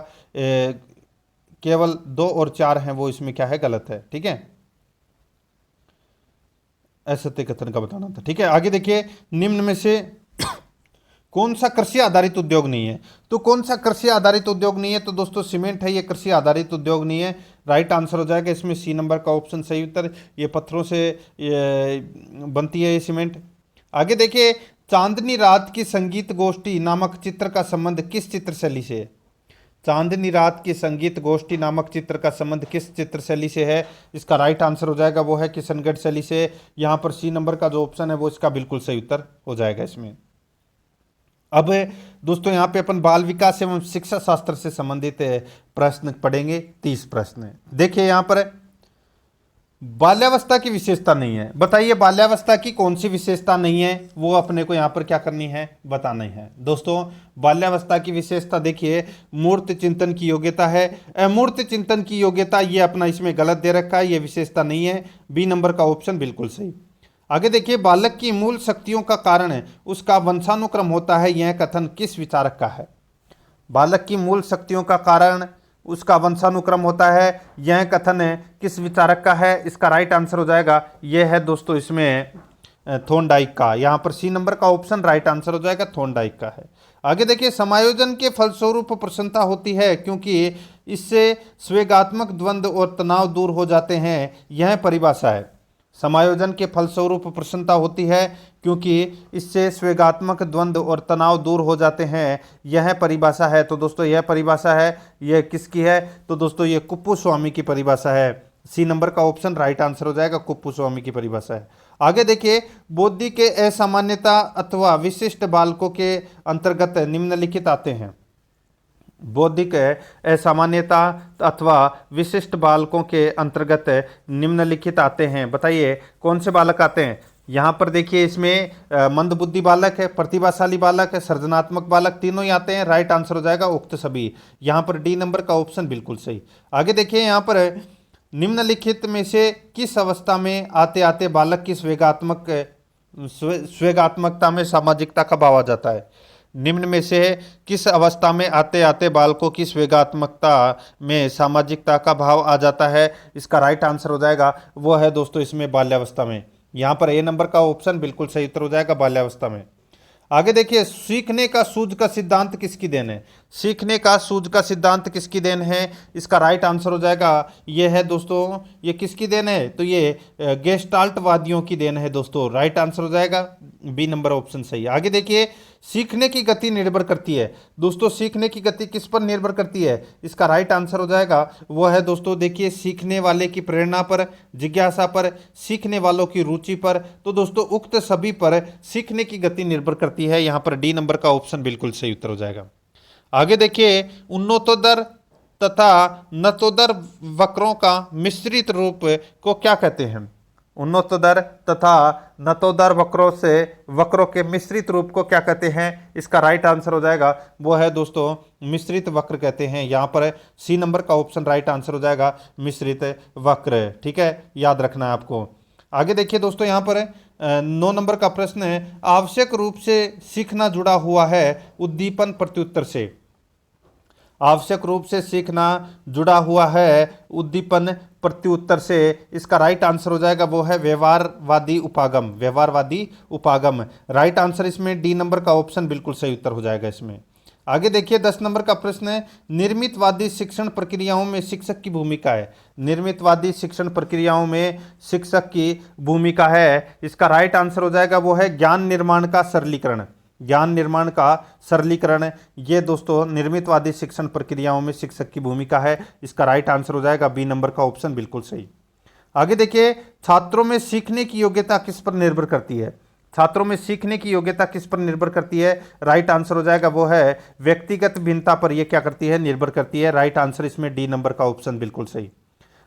केवल 2 और 4 हैं वो इसमें क्या है, गलत है। ठीक है, असत्य कथन का बताना था। ठीक है, आगे देखिए, निम्न में से कौन सा कृषि आधारित उद्योग नहीं है। तो कौन सा कृषि आधारित उद्योग नहीं है, तो दोस्तों सीमेंट है, ये कृषि आधारित उद्योग नहीं है, राइट आंसर हो जाएगा इसमें सी नंबर का ऑप्शन सही उत्तर। ये पत्थरों से बनती है ये सीमेंट। आगे देखिए, चांदनी रात की संगीत गोष्ठी नामक चित्र का संबंध किस चित्र शैली से है। चांदनी रात की संगीत गोष्ठी नामक चित्र का संबंध किस चित्र शैली से है, इसका राइट आंसर हो जाएगा वो है किशनगढ़ शैली से। यहाँ पर सी नंबर का जो ऑप्शन है वो इसका बिल्कुल सही उत्तर हो जाएगा इसमें। अब दोस्तों यहाँ पे अपन बाल विकास एवं शिक्षा शास्त्र से संबंधित प्रश्न पढ़ेंगे। 30 प्रश्न देखिए, यहाँ पर बाल्यावस्था की विशेषता नहीं है, बताइए बाल्यावस्था की कौन सी विशेषता नहीं है, वो अपने को यहाँ पर क्या करनी है, बताना है। दोस्तों बाल्यावस्था की विशेषता देखिए, मूर्त चिंतन की योग्यता है। अमूर्त चिंतन की योग्यता ये अपना इसमें गलत दे रखा है, ये विशेषता नहीं है, बी नंबर का ऑप्शन बिल्कुल सही। आगे देखिए, बालक की मूल शक्तियों का कारण उसका वंशानुक्रम होता है, यह कथन किस विचारक का है। बालक की मूल शक्तियों का कारण उसका वंशानुक्रम होता है, यह कथन किस विचारक का है, इसका राइट आंसर हो जाएगा यह है दोस्तों इसमें थॉर्नडाइक का। यहाँ पर सी नंबर का ऑप्शन राइट आंसर हो जाएगा, थॉर्नडाइक का है। आगे देखिए, समायोजन के फलस्वरूप प्रसन्नता होती है क्योंकि इससे स्वेगात्मक द्वंद्व और तनाव दूर हो जाते हैं, यह परिभाषा है। समायोजन के फलस्वरूप प्रसन्नता होती है क्योंकि इससे स्वेगात्मक द्वंद्व और तनाव दूर हो जाते हैं, यह परिभाषा है। तो दोस्तों यह परिभाषा है, यह किसकी है, तो दोस्तों ये कुप्पुस्वामी की परिभाषा है। सी नंबर का ऑप्शन राइट आंसर हो जाएगा, कुप्पुस्वामी की परिभाषा है। आगे देखिए, बौद्धिक के असामान्यता अथवा विशिष्ट बालकों के अंतर्गत निम्नलिखित आते हैं। बौद्धिक असामान्यता अथवा विशिष्ट बालकों के अंतर्गत निम्नलिखित आते हैं, बताइए कौन से बालक आते हैं। यहाँ पर देखिए, इसमें मंदबुद्धि बालक है, प्रतिभाशाली बालक है, सृजनात्मक बालक, तीनों ही आते हैं, राइट आंसर हो जाएगा उक्त सभी। यहाँ पर डी नंबर का ऑप्शन बिल्कुल सही। आगे देखिए, यहाँ पर निम्नलिखित में से किस अवस्था में आते आते बालक की स्वेगात्मकता में सामाजिकता का भाव आ जाता है। निम्न में से किस अवस्था में आते आते बालकों की स्वेगात्मकता में सामाजिकता का भाव आ जाता है, इसका राइट आंसर हो जाएगा वो है दोस्तों इसमें बाल्यावस्था में। यहाँ पर ए नंबर का ऑप्शन बिल्कुल सही उत्तर हो जाएगा, बाल्यावस्था में। आगे देखिए, सीखने का सूझ का सिद्धांत किसकी देन है। सीखने का सूझ का सिद्धांत किसकी देन है, इसका राइट आंसर हो जाएगा ये है दोस्तों, ये किसकी देन है, तो ये गेस्टाल्टवादियों की देन है दोस्तों, राइट आंसर हो जाएगा बी नंबर ऑप्शन सही। आगे देखिए, सीखने की गति निर्भर करती है। दोस्तों सीखने की गति किस पर निर्भर करती है, इसका राइट आंसर हो जाएगा वो है दोस्तों, देखिए सीखने वाले की प्रेरणा पर, जिज्ञासा पर, सीखने वालों की रुचि पर। तो दोस्तों उक्त सभी पर सीखने की गति निर्भर करती है, यहाँ पर डी नंबर का ऑप्शन बिल्कुल सही उत्तर हो जाएगा। आगे देखिए, उन्नतोदर तथा नतोदर वक्रों का मिश्रित रूप को क्या कहते हैं। उन्नतोदर तथा नतोदर वक्रों के मिश्रित रूप को क्या कहते हैं, इसका राइट आंसर हो जाएगा वो है दोस्तों मिश्रित वक्र कहते हैं। यहाँ पर सी नंबर का ऑप्शन राइट आंसर हो जाएगा, मिश्रित वक्र। ठीक है, याद रखना है आपको। आगे देखिए दोस्तों, यहाँ पर 9 नंबर का प्रश्न है, आवश्यक रूप से सीखना जुड़ा हुआ है उद्दीपन प्रत्युत्तर से। आवश्यक रूप से सीखना जुड़ा हुआ है उद्दीपन प्रत्युत्तर से। इसका राइट आंसर हो जाएगा वो है व्यवहारवादी उपागम, व्यवहारवादी उपागम। राइट आंसर इसमें डी नंबर का ऑप्शन बिल्कुल सही उत्तर हो जाएगा इसमें। आगे देखिए 10 नंबर का प्रश्न है, निर्मितवादी शिक्षण प्रक्रियाओं में शिक्षक की भूमिका है। निर्मितवादी शिक्षण प्रक्रियाओं में शिक्षक की भूमिका है, इसका राइट आंसर हो जाएगा वो है ज्ञान निर्माण का सरलीकरण, ज्ञान निर्माण का सरलीकरण। ये दोस्तों निर्मितवादी शिक्षण प्रक्रियाओं में शिक्षक की भूमिका है, इसका राइट आंसर हो जाएगा बी नंबर का ऑप्शन बिल्कुल सही। आगे देखिए, छात्रों में सीखने की योग्यता किस पर निर्भर करती है। छात्रों में सीखने की योग्यता किस पर निर्भर करती है, राइट आंसर हो जाएगा वो है व्यक्तिगत भिन्नता पर ये क्या करती है, निर्भर करती है। राइट आंसर इसमें डी नंबर का ऑप्शन बिल्कुल सही।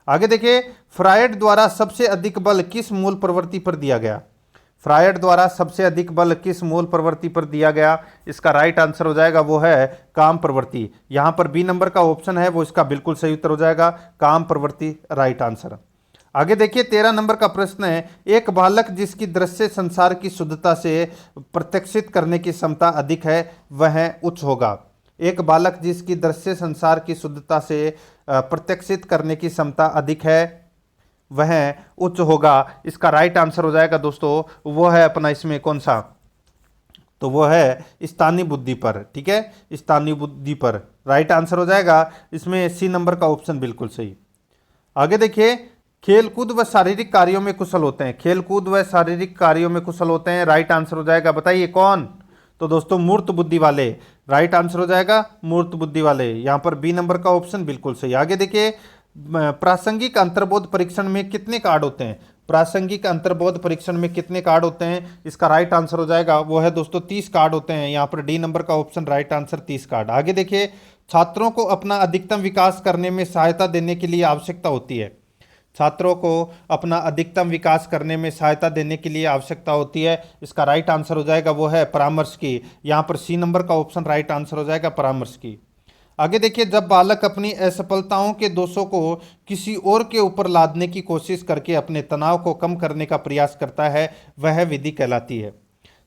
आगे देखिए, फ्रायड द्वारा सबसे अधिक बल किस मूल प्रवृत्ति पर दिया गया। फ्रायड द्वारा सबसे अधिक बल किस मूल प्रवृत्ति पर दिया गया, इसका राइट आंसर हो जाएगा वो है काम प्रवृत्ति। यहां पर बी नंबर का ऑप्शन है वो इसका बिल्कुल सही उत्तर हो जाएगा, काम प्रवृत्ति राइट आंसर। आगे देखिए 13 नंबर का प्रश्न है, एक बालक जिसकी दृश्य संसार की शुद्धता से प्रत्यक्षित करने की क्षमता अधिक है वह उच्च होगा। एक बालक जिसकी दृश्य संसार की शुद्धता से प्रत्यक्षित करने की क्षमता अधिक है वह उच्च होगा। इसका राइट आंसर हो जाएगा दोस्तों वो है अपना इसमें कौन सा, तो वो है स्थानीय बुद्धि पर। ठीक है, स्थानीय बुद्धि पर राइट आंसर हो जाएगा इसमें सी नंबर का ऑप्शन बिल्कुल सही। आगे देखिए, खेलकूद व शारीरिक कार्यों में कुशल होते हैं। खेलकूद व शारीरिक कार्यों में कुशल होते हैं, राइट आंसर हो जाएगा बताइए कौन, तो दोस्तों मूर्त बुद्धि वाले। राइट आंसर हो जाएगा मूर्त बुद्धि वाले, यहां पर बी नंबर का ऑप्शन बिल्कुल सही। आगे देखिए, प्रासंगिक अंतर्बोध परीक्षण में कितने कार्ड होते हैं। प्रासंगिक अंतर्बोध परीक्षण में कितने कार्ड होते हैं, इसका राइट आंसर हो जाएगा वो है दोस्तों 30 कार्ड होते हैं। यहां पर डी नंबर का ऑप्शन राइट आंसर 30 कार्ड। आगे देखिए, छात्रों को अपना अधिकतम विकास करने में सहायता देने के लिए आवश्यकता होती है। छात्रों को अपना अधिकतम विकास करने में सहायता देने के लिए आवश्यकता होती है, इसका राइट आंसर हो जाएगा वो है परामर्श की। यहाँ पर सी नंबर का ऑप्शन राइट आंसर हो जाएगा परामर्श की। आगे देखिए, जब बालक अपनी असफलताओं के दोषों को किसी और के ऊपर लादने की कोशिश करके अपने तनाव को कम करने का प्रयास करता है वह विधि कहलाती है।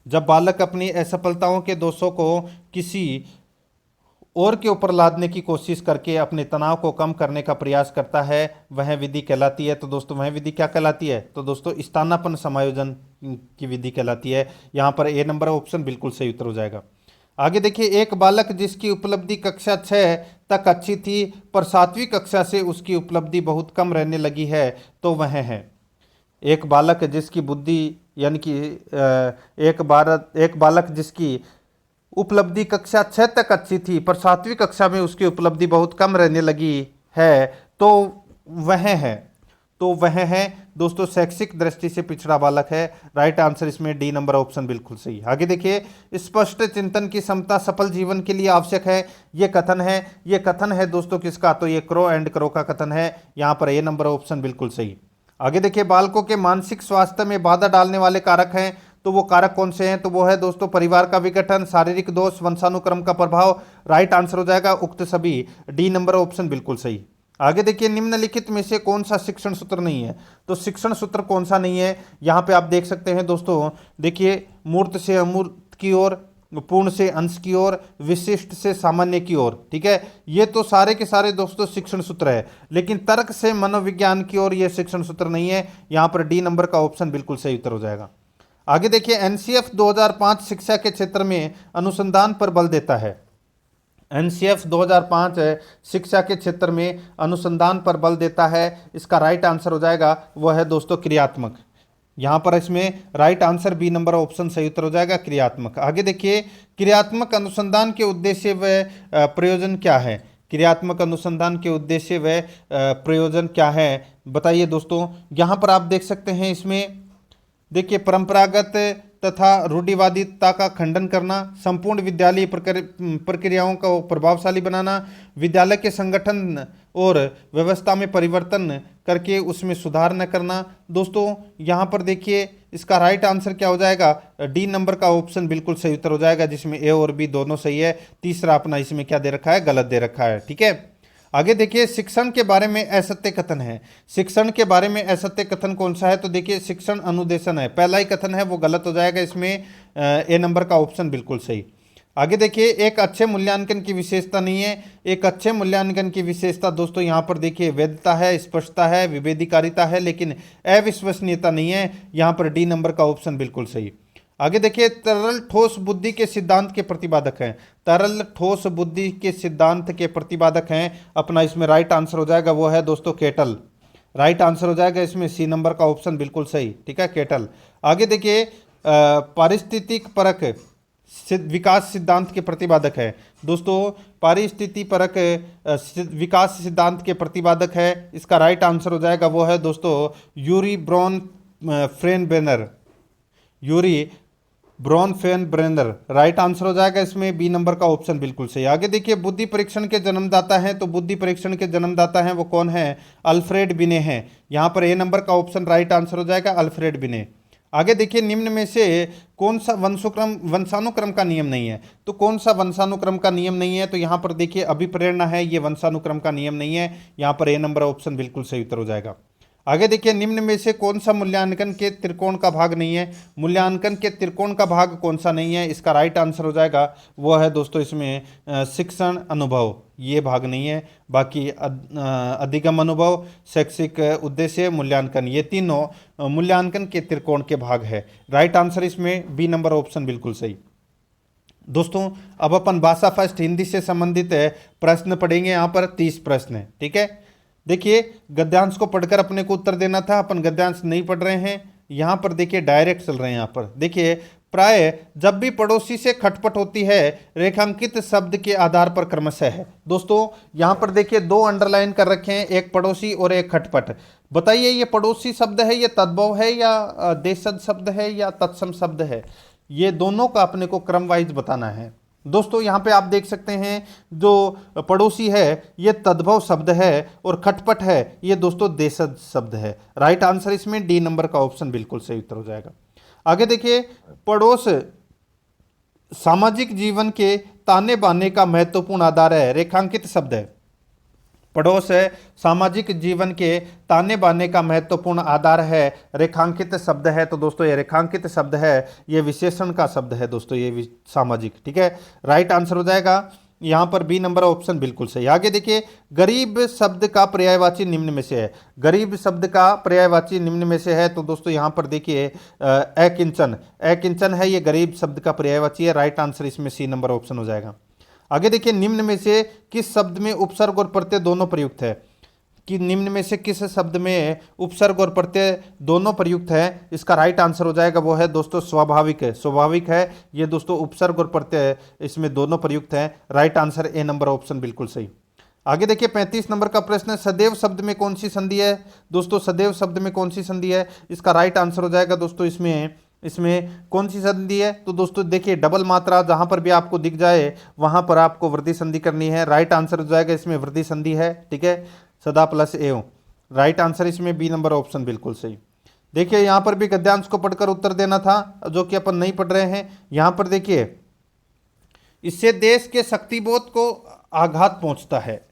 जब बालक अपनी असफलताओं के दोषों को किसी और के ऊपर लादने की कोशिश करके अपने तनाव को कम करने का प्रयास करता है वह विधि कहलाती है। तो दोस्तों वह विधि क्या कहलाती है, तो दोस्तों स्थानापन्न समायोजन की विधि कहलाती है। यहाँ पर ए नंबर ऑप्शन बिल्कुल सही उत्तर हो जाएगा। आगे देखिए, एक बालक जिसकी उपलब्धि कक्षा 6 तक अच्छी थी पर 7वीं कक्षा से उसकी उपलब्धि बहुत कम रहने लगी है तो वह है। एक बालक जिसकी बुद्धि यानी कि एक बालक जिसकी उपलब्धि कक्षा 6 तक अच्छी थी पर 7वीं कक्षा में उसकी उपलब्धि बहुत कम रहने लगी है तो वह है दोस्तों शैक्षिक दृष्टि से पिछड़ा बालक है। राइट आंसर इसमें डी नंबर ऑप्शन बिल्कुल सही। आगे देखिए, स्पष्ट चिंतन की क्षमता सफल जीवन के लिए आवश्यक है। ये कथन है दोस्तों किसका, तो ये क्रो एंड क्रो का कथन है। यहाँ पर ए नंबर ऑप्शन बिल्कुल सही। आगे देखिए, बालकों के मानसिक स्वास्थ्य में बाधा डालने वाले कारक हैं, तो वो कारक कौन से हैं, तो वो है दोस्तों परिवार का विघटन, शारीरिक दोष, वंशानुक्रम का प्रभाव। राइट आंसर हो जाएगा उक्त सभी, डी नंबर ऑप्शन बिल्कुल सही। आगे देखिए, निम्नलिखित में से कौन सा शिक्षण सूत्र नहीं है, तो शिक्षण सूत्र कौन सा नहीं है, यहाँ पे आप देख सकते हैं दोस्तों। देखिए, मूर्त से अमूर्त की ओर, पूर्ण से अंश की ओर, विशिष्ट से सामान्य की ओर। ठीक है, ये तो सारे के सारे दोस्तों शिक्षण सूत्र है, लेकिन तर्क से मनोविज्ञान की ओर ये शिक्षण सूत्र नहीं है। यहाँ पर डी नंबर का ऑप्शन बिल्कुल सही उत्तर हो जाएगा। आगे देखिए, एनसीएफ 2005 शिक्षा के क्षेत्र में अनुसंधान पर बल देता है। एनसीएफ 2005 शिक्षा के क्षेत्र में अनुसंधान पर बल देता है। इसका राइट आंसर हो जाएगा वह है दोस्तों क्रियात्मक। यहाँ पर इसमें right answer B number option सही उत्तर हो जाएगा क्रियात्मक। आगे देखिए, क्रियात्मक अनुसंधान के उद्देश्य व प्रयोजन क्या है। क्रियात्मक अनुसंधान के उद्देश्य व प्रयोजन क्या है बताइए दोस्तों। यहाँ पर आप देख सकते हैं, इसमें देखिए, परंपरागत तथा रूढ़िवादिता का खंडन करना, संपूर्ण विद्यालय प्रक्रियाओं को प्रभावशाली बनाना, विद्यालय के संगठन और व्यवस्था में परिवर्तन करके उसमें सुधार न करना। दोस्तों यहाँ पर देखिए, इसका राइट आंसर क्या हो जाएगा, डी नंबर का ऑप्शन बिल्कुल सही उत्तर हो जाएगा, जिसमें ए और बी दोनों सही है। तीसरा अपना इसमें क्या दे रखा है, गलत दे रखा है। ठीक है, आगे देखिए, शिक्षण के बारे में असत्य कथन है। शिक्षण के बारे में असत्य कथन कौन सा है, तो देखिए शिक्षण अनुदेशन है। पहला ही कथन है वो गलत हो जाएगा, इसमें ए नंबर का ऑप्शन बिल्कुल सही। आगे देखिए, एक अच्छे मूल्यांकन की विशेषता नहीं है। एक अच्छे मूल्यांकन की विशेषता दोस्तों यहाँ पर देखिए वैधता है, स्पष्टता है, विभेदीकारिता है, लेकिन अविश्वसनीयता नहीं है। यहाँ पर डी नंबर का ऑप्शन बिल्कुल सही। आगे देखिए, तरल ठोस बुद्धि के सिद्धांत के प्रतिपादक हैं। तरल ठोस बुद्धि के सिद्धांत के प्रतिपादक हैं, अपना इसमें राइट आंसर हो जाएगा वो है दोस्तों केटल। राइट आंसर हो जाएगा इसमें सी नंबर का ऑप्शन बिल्कुल सही, ठीक है, केटल। आगे देखिए, पारिस्थितिक परक विकास सिद्धांत के प्रतिपादक है दोस्तों। पारिस्थिति परक विकास सिद्धांत के प्रतिपादक है, इसका राइट आंसर हो जाएगा वो है दोस्तों Urie Bronfenbrenner. Urie Bronfenbrenner right answer हो जाएगा इसमें बी नंबर का ऑप्शन बिल्कुल सही। आगे देखिए, बुद्धि परीक्षण के जन्मदाता हैं, तो बुद्धि परीक्षण के जन्मदाता हैं वो कौन है? अल्फ्रेड बिने हैं। यहाँ पर ए नंबर का ऑप्शन राइट आंसर हो जाएगा अल्फ्रेड बिने। आगे देखिए, निम्न में से कौन सा वंशानुक्रम का नियम नहीं है? तो कौन सा वंशानुक्रम का नियम नहीं है? तो यहाँ पर देखिए अभिप्रेरणा है, ये वंशानुक्रम का नियम नहीं है। यहाँ पर ए नंबर ऑप्शन बिल्कुल सही उत्तर हो जाएगा। आगे देखिए, निम्न में से कौन सा मूल्यांकन के त्रिकोण का भाग नहीं है? मूल्यांकन के त्रिकोण का भाग कौन सा नहीं है? इसका राइट आंसर हो जाएगा वो है दोस्तों इसमें शिक्षण अनुभव, ये भाग नहीं है। बाकी अधिगम अनुभव, शैक्षिक उद्देश्य, मूल्यांकन, ये तीनों मूल्यांकन के त्रिकोण के भाग है। राइट आंसर इसमें बी नंबर ऑप्शन बिल्कुल सही। दोस्तों अब अपन भाषा फर्स्ट हिंदी से संबंधित प्रश्न पढ़ेंगे। यहाँ पर 30 प्रश्न है, ठीक है। देखिए, गद्यांश को पढ़कर अपने को उत्तर देना था, अपन गद्यांश नहीं पढ़ रहे हैं। यहाँ पर देखिए डायरेक्ट चल रहे हैं। यहाँ पर देखिए, प्राय जब भी पड़ोसी से खटपट होती है रेखांकित शब्द के आधार पर क्रमशः है। दोस्तों यहाँ पर देखिए दो अंडरलाइन कर रखे हैं, एक पड़ोसी और एक खटपट। बताइए ये पड़ोसी शब्द है, ये तद्भव है, या देशज शब्द है, या तत्सम शब्द है? ये दोनों का अपने को क्रम वाइज बताना है। दोस्तों यहाँ पे आप देख सकते हैं जो पड़ोसी है ये तद्भव शब्द है और खटपट है ये दोस्तों देशज शब्द है। राइट आंसर इसमें डी नंबर का ऑप्शन बिल्कुल सही उत्तर हो जाएगा। आगे देखिए, पड़ोस सामाजिक जीवन के ताने बाने का महत्वपूर्ण आधार है, रेखांकित शब्द है। पड़ोस है सामाजिक जीवन के ताने बाने का महत्वपूर्ण आधार है, रेखांकित शब्द है। तो दोस्तों ये रेखांकित शब्द है, ये विशेषण का शब्द है दोस्तों, ये सामाजिक, ठीक है। राइट आंसर हो जाएगा यहाँ पर बी नंबर ऑप्शन बिल्कुल सही। आगे देखिए, गरीब शब्द का पर्यायवाची निम्न में से है। गरीब शब्द का पर्यायवाची निम्न में से है, तो दोस्तों यहाँ पर देखिए अकिंचन, अकिंचन है, ये गरीब शब्द का पर्यायवाची है। राइट आंसर इसमें सी नंबर ऑप्शन हो जाएगा। आगे देखिए, निम्न में से किस शब्द में उपसर्ग और प्रत्यय दोनों प्रयुक्त है? कि निम्न में से किस शब्द में उपसर्ग और प्रत्यय दोनों प्रयुक्त है? इसका राइट आंसर हो जाएगा वो है दोस्तों स्वाभाविक है। स्वाभाविक है ये दोस्तों, उपसर्ग और प्रत्यय इसमें दोनों प्रयुक्त है। Right answer A number option बिल्कुल सही। आगे देखिए 35 नंबर का प्रश्न है, सदैव शब्द में कौन सी संधि है? दोस्तों सदैव शब्द में कौन सी संधि है? इसका राइट आंसर हो जाएगा दोस्तों इसमें कौन सी संधि है? तो दोस्तों देखिए डबल मात्रा जहां पर भी आपको दिख जाए वहां पर आपको वृद्धि संधि करनी है। राइट आंसर हो जाएगा इसमें वृद्धि संधि है, ठीक है, सदा प्लस एवं। राइट आंसर इसमें बी नंबर ऑप्शन बिल्कुल सही। देखिए यहां पर भी गद्यांश को पढ़कर उत्तर देना था, जो कि अपन नहीं पढ़ रहे हैं। यहां पर देखिए, इससे देश के शक्तिबोध को आघात पहुंचता है,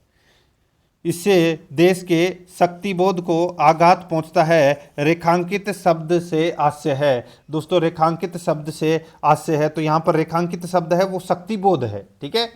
इससे देश के शक्तिबोध को आघात पहुंचता है। रेखांकित शब्द से आशय है दोस्तों, रेखांकित शब्द से आशय है, तो यहां पर रेखांकित शब्द है वो शक्तिबोध है, ठीक है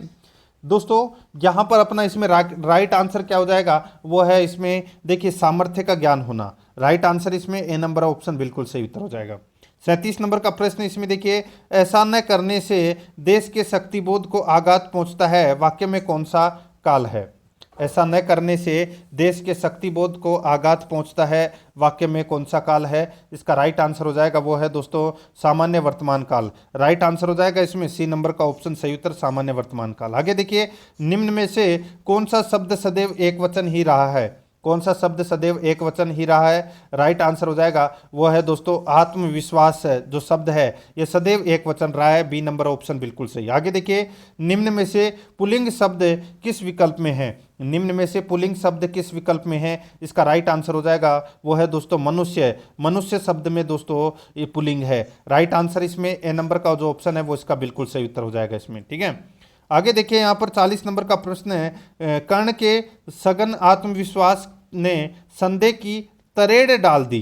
दोस्तों। यहां पर अपना इसमें राइट आंसर क्या हो जाएगा? वो है इसमें देखिए सामर्थ्य का ज्ञान होना। राइट आंसर इसमें ए नंबर ऑप्शन बिल्कुल सही उत्तर हो जाएगा। 37 नंबर का प्रश्न इसमें देखिए, ऐसा न करने से देश के शक्तिबोध को आघात पहुंचता है, वाक्य में कौन सा काल है? ऐसा न करने से देश के शक्तिबोध को आघात पहुंचता है, वाक्य में कौन सा काल है? इसका राइट आंसर हो जाएगा वो है दोस्तों सामान्य वर्तमान काल। राइट आंसर हो जाएगा इसमें सी नंबर का ऑप्शन सही उत्तर, सामान्य वर्तमान काल। आगे देखिए, निम्न में से कौन सा शब्द सदैव एक वचन ही रहा है? कौन सा शब्द सदैव एक वचन ही रहा है? राइट आंसर हो जाएगा वो है दोस्तों आत्मविश्वास जो शब्द है ये सदैव एक वचन रहा है। बी नंबर ऑप्शन बिल्कुल सही। आगे देखिए, निम्न में से पुल्लिंग शब्द किस विकल्प में है? निम्न में से पुल्लिंग शब्द किस विकल्प में है? इसका राइट आंसर हो जाएगा वो है दोस्तों मनुष्य। मनुष्य शब्द में दोस्तों ये पुल्लिंग है। राइट आंसर इसमें ए नंबर का जो ऑप्शन है वो इसका बिल्कुल सही उत्तर हो जाएगा इसमें, ठीक है। आगे देखिए, यहाँ पर 40 नंबर का प्रश्न है, कर्ण के सघन आत्मविश्वास ने संदेह की तरेड़ डाल दी,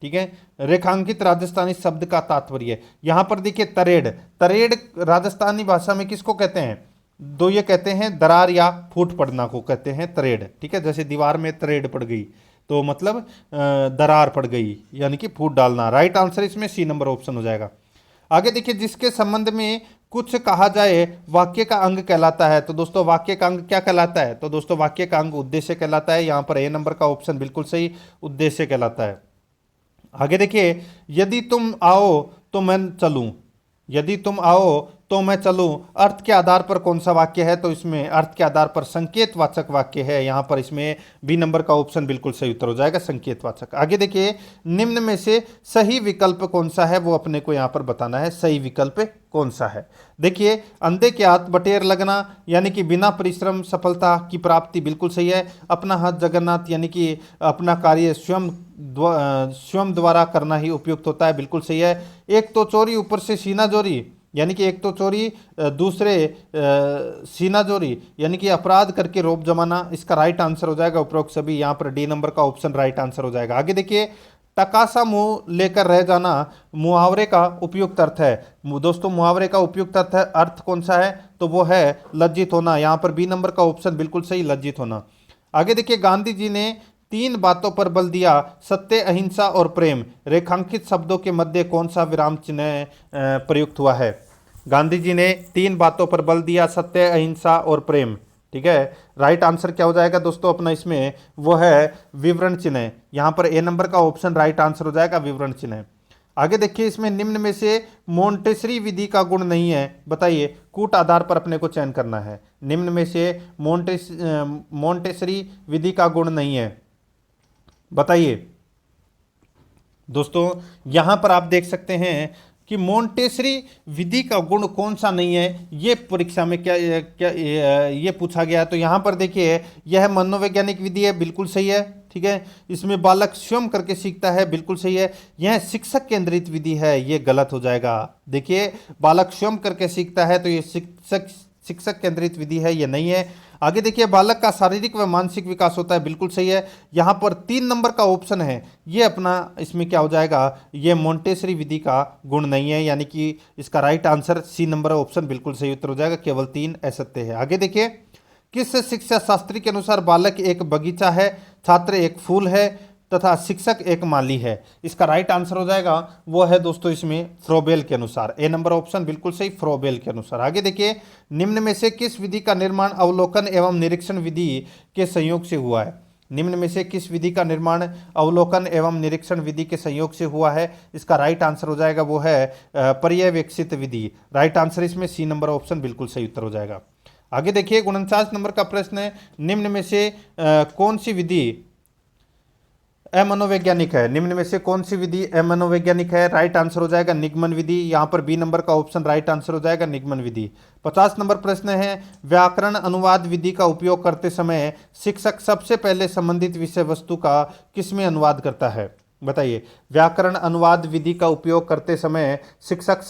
ठीक है। रेखांकित राजस्थानी शब्द का तात्पर्य, यहां पर देखिए तरेड़, तरेड़ राजस्थानी भाषा में किसको कहते हैं? दो ये कहते हैं दरार या फूट पड़ना को कहते हैं तरेड़, ठीक है। जैसे दीवार में तरेड़ पड़ गई तो मतलब दरार पड़ गई, यानी कि फूट डालना। राइट आंसर इसमें सी नंबर ऑप्शन हो जाएगा। आगे देखिए, जिसके संबंध में कुछ कहा जाए वाक्य का अंग कहलाता है। तो दोस्तों वाक्य का अंग क्या कहलाता है? तो दोस्तों वाक्य का अंग उद्देश्य कहलाता है। यहां पर ए नंबर का ऑप्शन बिल्कुल सही, उद्देश्य कहलाता है। आगे देखिए, यदि तुम आओ तो मैं चलूं, यदि तुम आओ तो मैं चलूं, अर्थ के आधार पर कौन सा वाक्य है? तो इसमें अर्थ के आधार पर संकेतवाचक वाक्य है। यहां पर इसमें बी नंबर का ऑप्शन बिल्कुल सही उत्तर हो जाएगा, संकेतवाचक। आगे देखिए, निम्न में से सही विकल्प कौन सा है, वो अपने को यहां पर बताना है। सही विकल्प कौन सा है? देखिए, अंधे के हाथ बटेर लगना, यानी कि बिना परिश्रम सफलता की प्राप्ति, बिल्कुल सही है। अपना हाथ जगन्नाथ, यानी कि अपना कार्य स्वयं द्वारा करना ही उपयुक्त होता है, बिल्कुल सही है। एक तो चोरी ऊपर से सीना चोरी, यानी कि एक तो चोरी दूसरे सीना चोरी, यानी कि अपराध करके रोप जमाना, इसका राइट आंसर हो जाएगा उपरोक्त सभी। यहाँ पर डी नंबर का ऑप्शन राइट आंसर हो जाएगा। आगे देखिए, टकासा मुंह लेकर रह जाना मुहावरे का उपयुक्त अर्थ है। दोस्तों मुहावरे का उपयुक्त अर्थ कौन सा है? तो वो है लज्जित होना। यहाँ पर बी नंबर का ऑप्शन बिल्कुल सही, लज्जित होना। आगे देखिए, गांधी जी ने 3 बातों पर बल दिया, सत्य, अहिंसा और प्रेम। रेखांकित शब्दों के मध्य कौन सा विराम चिन्ह प्रयुक्त हुआ है? गांधी जी ने 3 बातों पर बल दिया, सत्य, अहिंसा और प्रेम, ठीक है। राइट आंसर क्या हो जाएगा दोस्तों अपना इसमें? वो है विवरण चिन्ह। यहां पर ए नंबर का ऑप्शन राइट आंसर हो जाएगा, विवरण चिन्ह। आगे देखिए, इसमें निम्न में से मोंटेसरी विधि का गुण नहीं है, बताइए। कूट आधार पर अपने को चयन करना है। निम्न में से मोंटेसरी विधि का गुण नहीं है, बताइए। दोस्तों यहां पर आप देख सकते हैं कि मोंटेसरी विधि का गुण कौन सा नहीं है, ये परीक्षा में ये पूछा गया। तो यहां पर देखिए, यह मनोवैज्ञानिक विधि है, बिल्कुल सही है, ठीक है। इसमें बालक स्वयं करके सीखता है, बिल्कुल सही है। यह शिक्षक केंद्रित विधि है, ये गलत हो जाएगा। देखिए, बालक स्वयं करके सीखता है तो ये शिक्षक केंद्रित विधि है, ये नहीं है। आगे देखिए, बालक का शारीरिक व मानसिक विकास होता है, बिल्कुल सही है। यहां पर 3 नंबर का ऑप्शन है, ये अपना इसमें क्या हो जाएगा? ये मोंटेसरी विधि का गुण नहीं है, यानी कि इसका right answer C number option बिल्कुल सही उत्तर हो जाएगा। केवल 3 असत्य है। आगे देखिए, किस शिक्षा शास्त्री के अनुसार बालक एक बगीचा है, छात्र एक फूल है तथा शिक्षक एक माली है? इसका राइट आंसर हो जाएगा वो है दोस्तों इसमें फ्रोबेल के अनुसार। ए नंबर ऑप्शन बिल्कुल सही, फ्रोबेल के अनुसार। आगे देखिए, निम्न में से किस विधि का निर्माण अवलोकन एवं निरीक्षण विधि के संयोग से हुआ है? निम्न में से किस विधि का निर्माण अवलोकन एवं निरीक्षण विधि के संयोग से हुआ है? इसका राइट आंसर हो जाएगा वो है पर्यवेक्षित विधि। राइट आंसर इसमें सी नंबर ऑप्शन बिल्कुल सही उत्तर हो जाएगा। आगे देखिए, 49 नंबर का प्रश्न है, निम्न में से कौन सी विधि अमनोवैज्ञानिक है? निम्न में से कौन सी विधि अमनोवैज्ञानिक है? राइट आंसर हो जाएगा निगमन विधि। यहां पर बी नंबर का ऑप्शन राइट आंसर हो जाएगा, निगमन विधि। 50 नंबर प्रश्न है, व्याकरण अनुवाद विधि का उपयोग करते समय शिक्षक सबसे पहले संबंधित विषय वस्तु का किसमें अनुवाद करता है? बताइए। व्याकरण अनुवाद विधि का उपयोग करते समय शिक्षक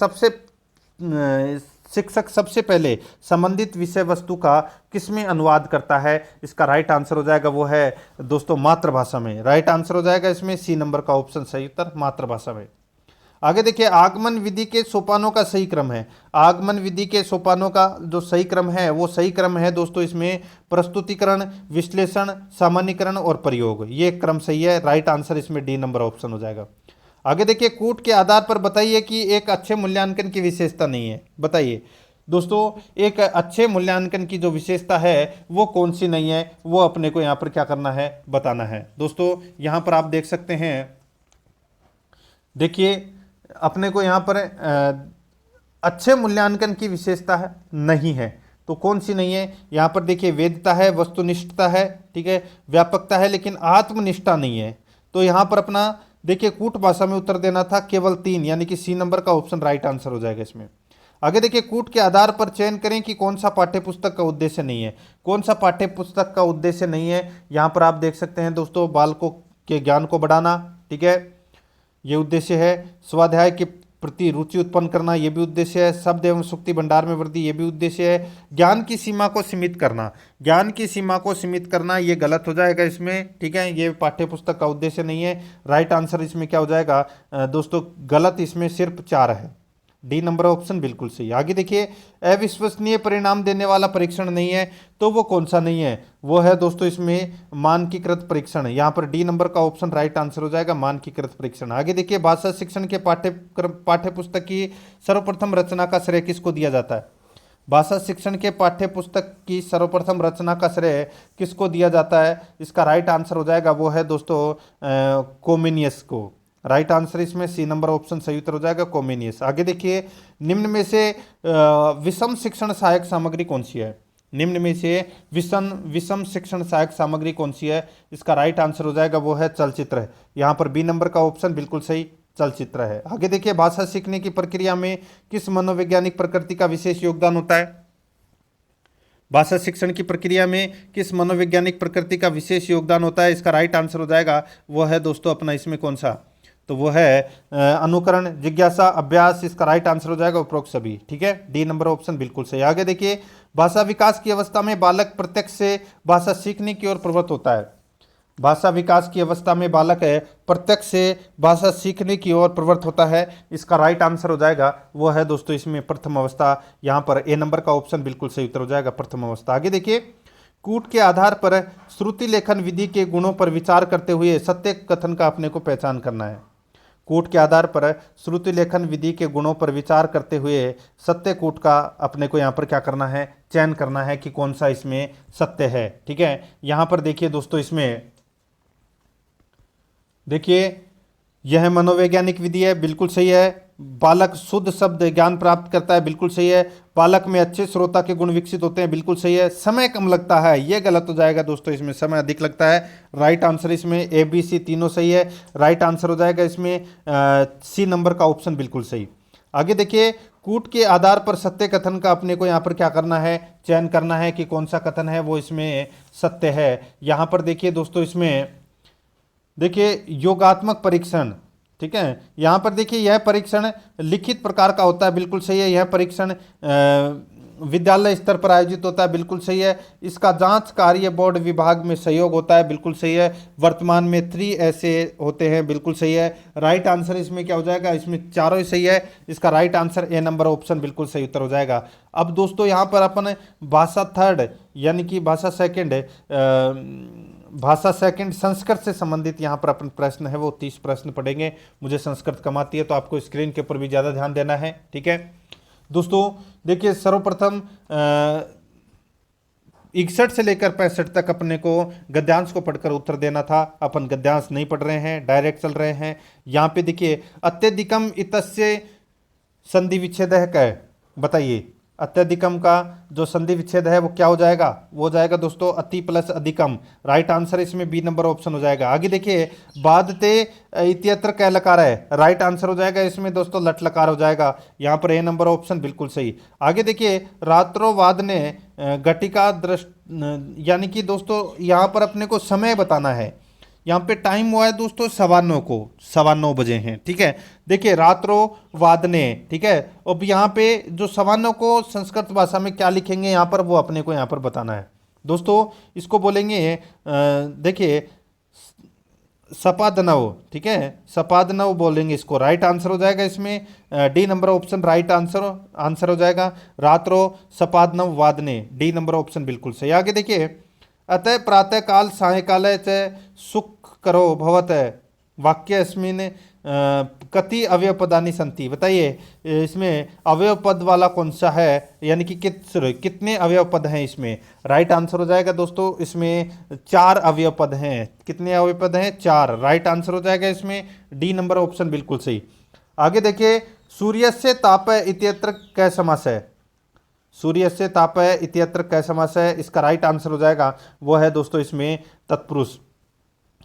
सबसे पहले संबंधित विषय वस्तु का किसमें अनुवाद करता है? इसका राइट आंसर हो जाएगा वो है दोस्तों मातृभाषा में। राइट आंसर हो जाएगा इसमें सी नंबर का ऑप्शन सही उत्तर, मातृभाषा में। आगे देखिए, आगमन विधि के सोपानों का सही क्रम है। आगमन विधि के सोपानों का जो सही क्रम है वो सही क्रम है दोस्तों इसमें प्रस्तुतिकरण, विश्लेषण, सामान्यीकरण और प्रयोग, ये क्रम सही है। राइट आंसर इसमें डी नंबर ऑप्शन हो जाएगा। आगे देखिए, कूट के आधार पर बताइए कि एक अच्छे मूल्यांकन की विशेषता नहीं है, बताइए। दोस्तों एक अच्छे मूल्यांकन की जो विशेषता है वो कौन सी नहीं है, वो अपने को यहाँ पर क्या करना है, बताना है। दोस्तों यहाँ पर आप देख सकते हैं, देखिए अपने को यहाँ पर अच्छे मूल्यांकन की विशेषता है नहीं है, तो कौन सी नहीं है? यहाँ पर देखिए, वेदता है, वस्तुनिष्ठता है, ठीक है, व्यापकता है, लेकिन आत्मनिष्ठा नहीं है। तो यहाँ पर अपना देखिए कूट भाषा में उत्तर देना था, केवल 3, यानी कि सी नंबर का ऑप्शन राइट आंसर हो जाएगा इसमें। आगे देखिए, कूट के आधार पर चयन करें कि कौन सा पाठ्यपुस्तक का उद्देश्य नहीं है। कौन सा पाठ्यपुस्तक का उद्देश्य नहीं है? यहाँ पर आप देख सकते हैं दोस्तों, बालकों के ज्ञान को बढ़ाना, ठीक है, ये उद्देश्य है। स्वाध्याय की प्रति रुचि उत्पन्न करना, ये भी उद्देश्य है। शब्द एवं सुक्ति भंडार में वृद्धि, ये भी उद्देश्य है। ज्ञान की सीमा को सीमित करना, ज्ञान की सीमा को सीमित करना ये गलत हो जाएगा इसमें, ठीक है, ये पाठ्य पुस्तक का उद्देश्य नहीं है। राइट आंसर इसमें क्या हो जाएगा दोस्तों, गलत इसमें सिर्फ 4 है, डी नंबर ऑप्शन बिल्कुल सही। आगे देखिए, अविश्वसनीय परिणाम देने वाला परीक्षण नहीं है, तो वो कौन सा नहीं है, वो है दोस्तों इसमें मानकीकृत परीक्षण। यहाँ पर डी नंबर का ऑप्शन राइट आंसर हो जाएगा, मानकीकृत परीक्षण। आगे देखिए, भाषा शिक्षण के पाठ्य पुस्तक की सर्वप्रथम रचना का श्रेय किसको दिया जाता है? भाषा शिक्षण के पाठ्य पुस्तक की सर्वप्रथम रचना का श्रेय किसको दिया जाता है? इसका राइट आंसर हो जाएगा, वो है दोस्तों कोमिनियस को। राइट आंसर इसमें सी नंबर ऑप्शन सही उत्तर हो जाएगा, कोमिनियस। आगे देखिए, निम्न में से विषम शिक्षण सहायक सामग्री कौन सी है? निम्न में से विषम शिक्षण सहायक सामग्री कौन सी है? इसका राइट आंसर हो जाएगा, वो है चलचित्र। यहाँ पर बी नंबर का ऑप्शन बिल्कुल सही, चलचित्र है। आगे देखिए, भाषा सीखने की प्रक्रिया में किस मनोवैज्ञानिक प्रकृति का विशेष योगदान होता है? भाषा शिक्षण की प्रक्रिया में किस मनोवैज्ञानिक प्रकृति का विशेष योगदान होता है? इसका राइट आंसर हो जाएगा, वो है दोस्तों अपना इसमें कौन सा, तो वो है अनुकरण, जिज्ञासा, अभ्यास। इसका राइट आंसर हो जाएगा उपरोक्त सभी, ठीक है, डी नंबर ऑप्शन बिल्कुल सही। आगे देखिए, भाषा विकास की अवस्था में बालक प्रत्यक्ष से भाषा सीखने की ओर प्रवृत्त होता है। भाषा विकास की अवस्था में बालक है प्रत्यक्ष से भाषा सीखने की ओर प्रवृत्त होता है। इसका राइट आंसर हो जाएगा, वो है दोस्तों इसमें प्रथम अवस्था। यहाँ पर ए नंबर का ऑप्शन बिल्कुल सही उत्तर हो जाएगा, प्रथम अवस्था। आगे देखिए, कूट के आधार पर श्रुति लेखन विधि के गुणों पर विचार करते हुए सत्य कथन का अपने को पहचान करना है। कूट के आधार पर श्रुति लेखन विधि के गुणों पर विचार करते हुए सत्य कूट का अपने को यहाँ पर क्या करना है, चयन करना है कि कौन सा इसमें सत्य है, ठीक है। यहाँ पर देखिए दोस्तों, इसमें देखिए, यह मनोवैज्ञानिक विधि है, बिल्कुल सही है। बालक शुद्ध शब्द ज्ञान प्राप्त करता है, बिल्कुल सही है। बालक में अच्छे श्रोता के गुण विकसित होते हैं, बिल्कुल सही है। समय कम लगता है, यह गलत हो जाएगा दोस्तों, इसमें समय अधिक लगता है। राइट आंसर इसमें ए बी सी तीनों सही है। राइट आंसर हो जाएगा इसमें सी नंबर का ऑप्शन बिल्कुल सही। आगे देखिए, कूट के आधार पर सत्य कथन का अपने को यहाँ पर क्या करना है, चयन करना है कि कौन सा कथन है वो इसमें सत्य है। यहाँ पर देखिए दोस्तों, इसमें देखिए योगात्मक परीक्षण, ठीक है। यहाँ पर देखिए, यह परीक्षण लिखित प्रकार का होता है, बिल्कुल सही है। यह परीक्षण विद्यालय स्तर पर आयोजित होता है, बिल्कुल सही है। इसका जांच कार्य बोर्ड विभाग में सहयोग होता है, बिल्कुल सही है। वर्तमान में 3 ऐसे होते हैं, बिल्कुल सही है। राइट आंसर इसमें क्या हो जाएगा, इसमें चारों ही सही है। इसका right answer A number option बिल्कुल सही उत्तर हो जाएगा। अब दोस्तों, यहाँ पर अपन भाषा थर्ड यानी कि भाषा सेकंड संस्कृत से संबंधित यहाँ पर अपन प्रश्न है वो 30 प्रश्न पढ़ेंगे। मुझे संस्कृत कम आती है, तो आपको स्क्रीन के ऊपर भी ज़्यादा ध्यान देना है, ठीक है दोस्तों। देखिए, सर्वप्रथम 61 से लेकर 65 तक अपने को गद्यांश को पढ़कर उत्तर देना था। अपन गद्यांश नहीं पढ़ रहे हैं, डायरेक्ट चल रहे हैं। यहाँ पे देखिए, अत्यधिकम इतस्य संधि विच्छेद है, क्या है बताइए। अत्यधिकम का जो संधि विच्छेद है वो क्या हो जाएगा, वो हो जाएगा दोस्तों अति प्लस अधिकम। राइट आंसर इसमें बी नंबर ऑप्शन हो जाएगा। आगे देखिए, बाधते इत्यत्र कै लकार है, राइट आंसर हो जाएगा इसमें दोस्तों लट लकार हो जाएगा। यहाँ पर ए नंबर ऑप्शन बिल्कुल सही। आगे देखिए, रात्रोवाद ने घटिका दृष्ट यानी कि दोस्तों यहाँ पर अपने को समय बताना है। यहाँ पे टाइम हुआ है दोस्तों 9:15 को, 9:15 बजे हैं, ठीक है। देखिए, रात्रो वादने, ठीक है। अब यहाँ पे जो 9:15 को संस्कृत भाषा में क्या लिखेंगे यहाँ पर, वो अपने को यहाँ पर बताना है दोस्तों। इसको बोलेंगे देखिए सपादनव, ठीक है, सपादनव बोलेंगे इसको। राइट आंसर हो जाएगा इसमें D number option right answer हो जाएगा। रात्रो सपादनव वादने, डी नंबर ऑप्शन बिल्कुल सही। आगे देखिए, अतः प्रातः काल सायंकाले च सुख करो भवत वाक्य अस्मिन कति अवयव पदानि संति, बताइए इसमें अवयव पद वाला कौन सा है, यानी कि कितने अवयव पद हैं इसमें। राइट आंसर हो जाएगा दोस्तों इसमें 4 अवयव पद हैं। कितने अवयव पद हैं, 4। राइट आंसर हो जाएगा इसमें डी नंबर ऑप्शन बिल्कुल सही। आगे देखिए, सूर्य से ताप इत्यत्र कै समास है, सूर्य से ताप इत्यत्र कै समास है। इसका राइट आंसर हो जाएगा, वो है दोस्तों इसमें तत्पुरुष,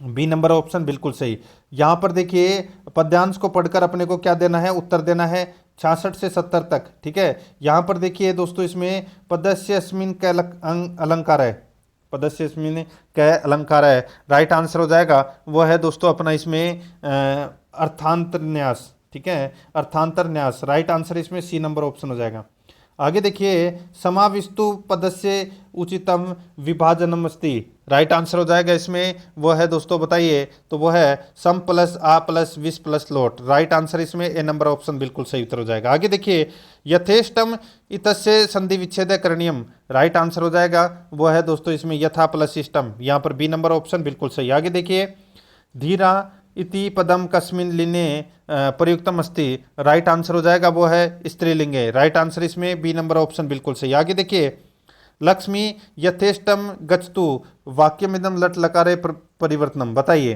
बी नंबर ऑप्शन बिल्कुल सही। यहाँ पर देखिए, पद्यांश को पढ़कर अपने को क्या देना है, उत्तर देना है 66 से 70 तक, ठीक है। यहाँ पर देखिए दोस्तों, इसमें पदस्य अस्मिन कै अलंकार है, पदस्य अस्मिन कै अलंकार है। राइट आंसर हो जाएगा, वो है दोस्तों अपना इसमें अर्थांतरन्यास, ठीक है, अर्थांतर न्यास, राइट आंसर इसमें सी नंबर ऑप्शन हो जाएगा। आगे देखिए, समाविष्टु पदस्य उचितम विभाजनम अस्ति, राइट आंसर हो जाएगा इसमें वो है दोस्तों, बताइए, तो वो है सम प्लस आ प्लस विस प्लस लोट, राइट आंसर इसमें ए नंबर ऑप्शन बिल्कुल सही उत्तर हो जाएगा। आगे देखिए, यथेष्टम इतस्य संधि विच्छेद करणीयम, राइट आंसर हो जाएगा वो है दोस्तों इसमें यथा प्लस इष्टम, यहाँ पर बी नंबर ऑप्शन बिल्कुल सही। आगे देखिए, धीरा इति पदम कस्मिन लिने प्रयुक्तम अस्ति, राइट आंसर हो जाएगा वो है स्त्रीलिंग है, राइट आंसर इसमें बी नंबर ऑप्शन बिल्कुल सही। आगे देखिए, लक्ष्मी यथेष्टम गच्छतु वाक्यमिदम लट लकारे परिवर्तनम, बताइए,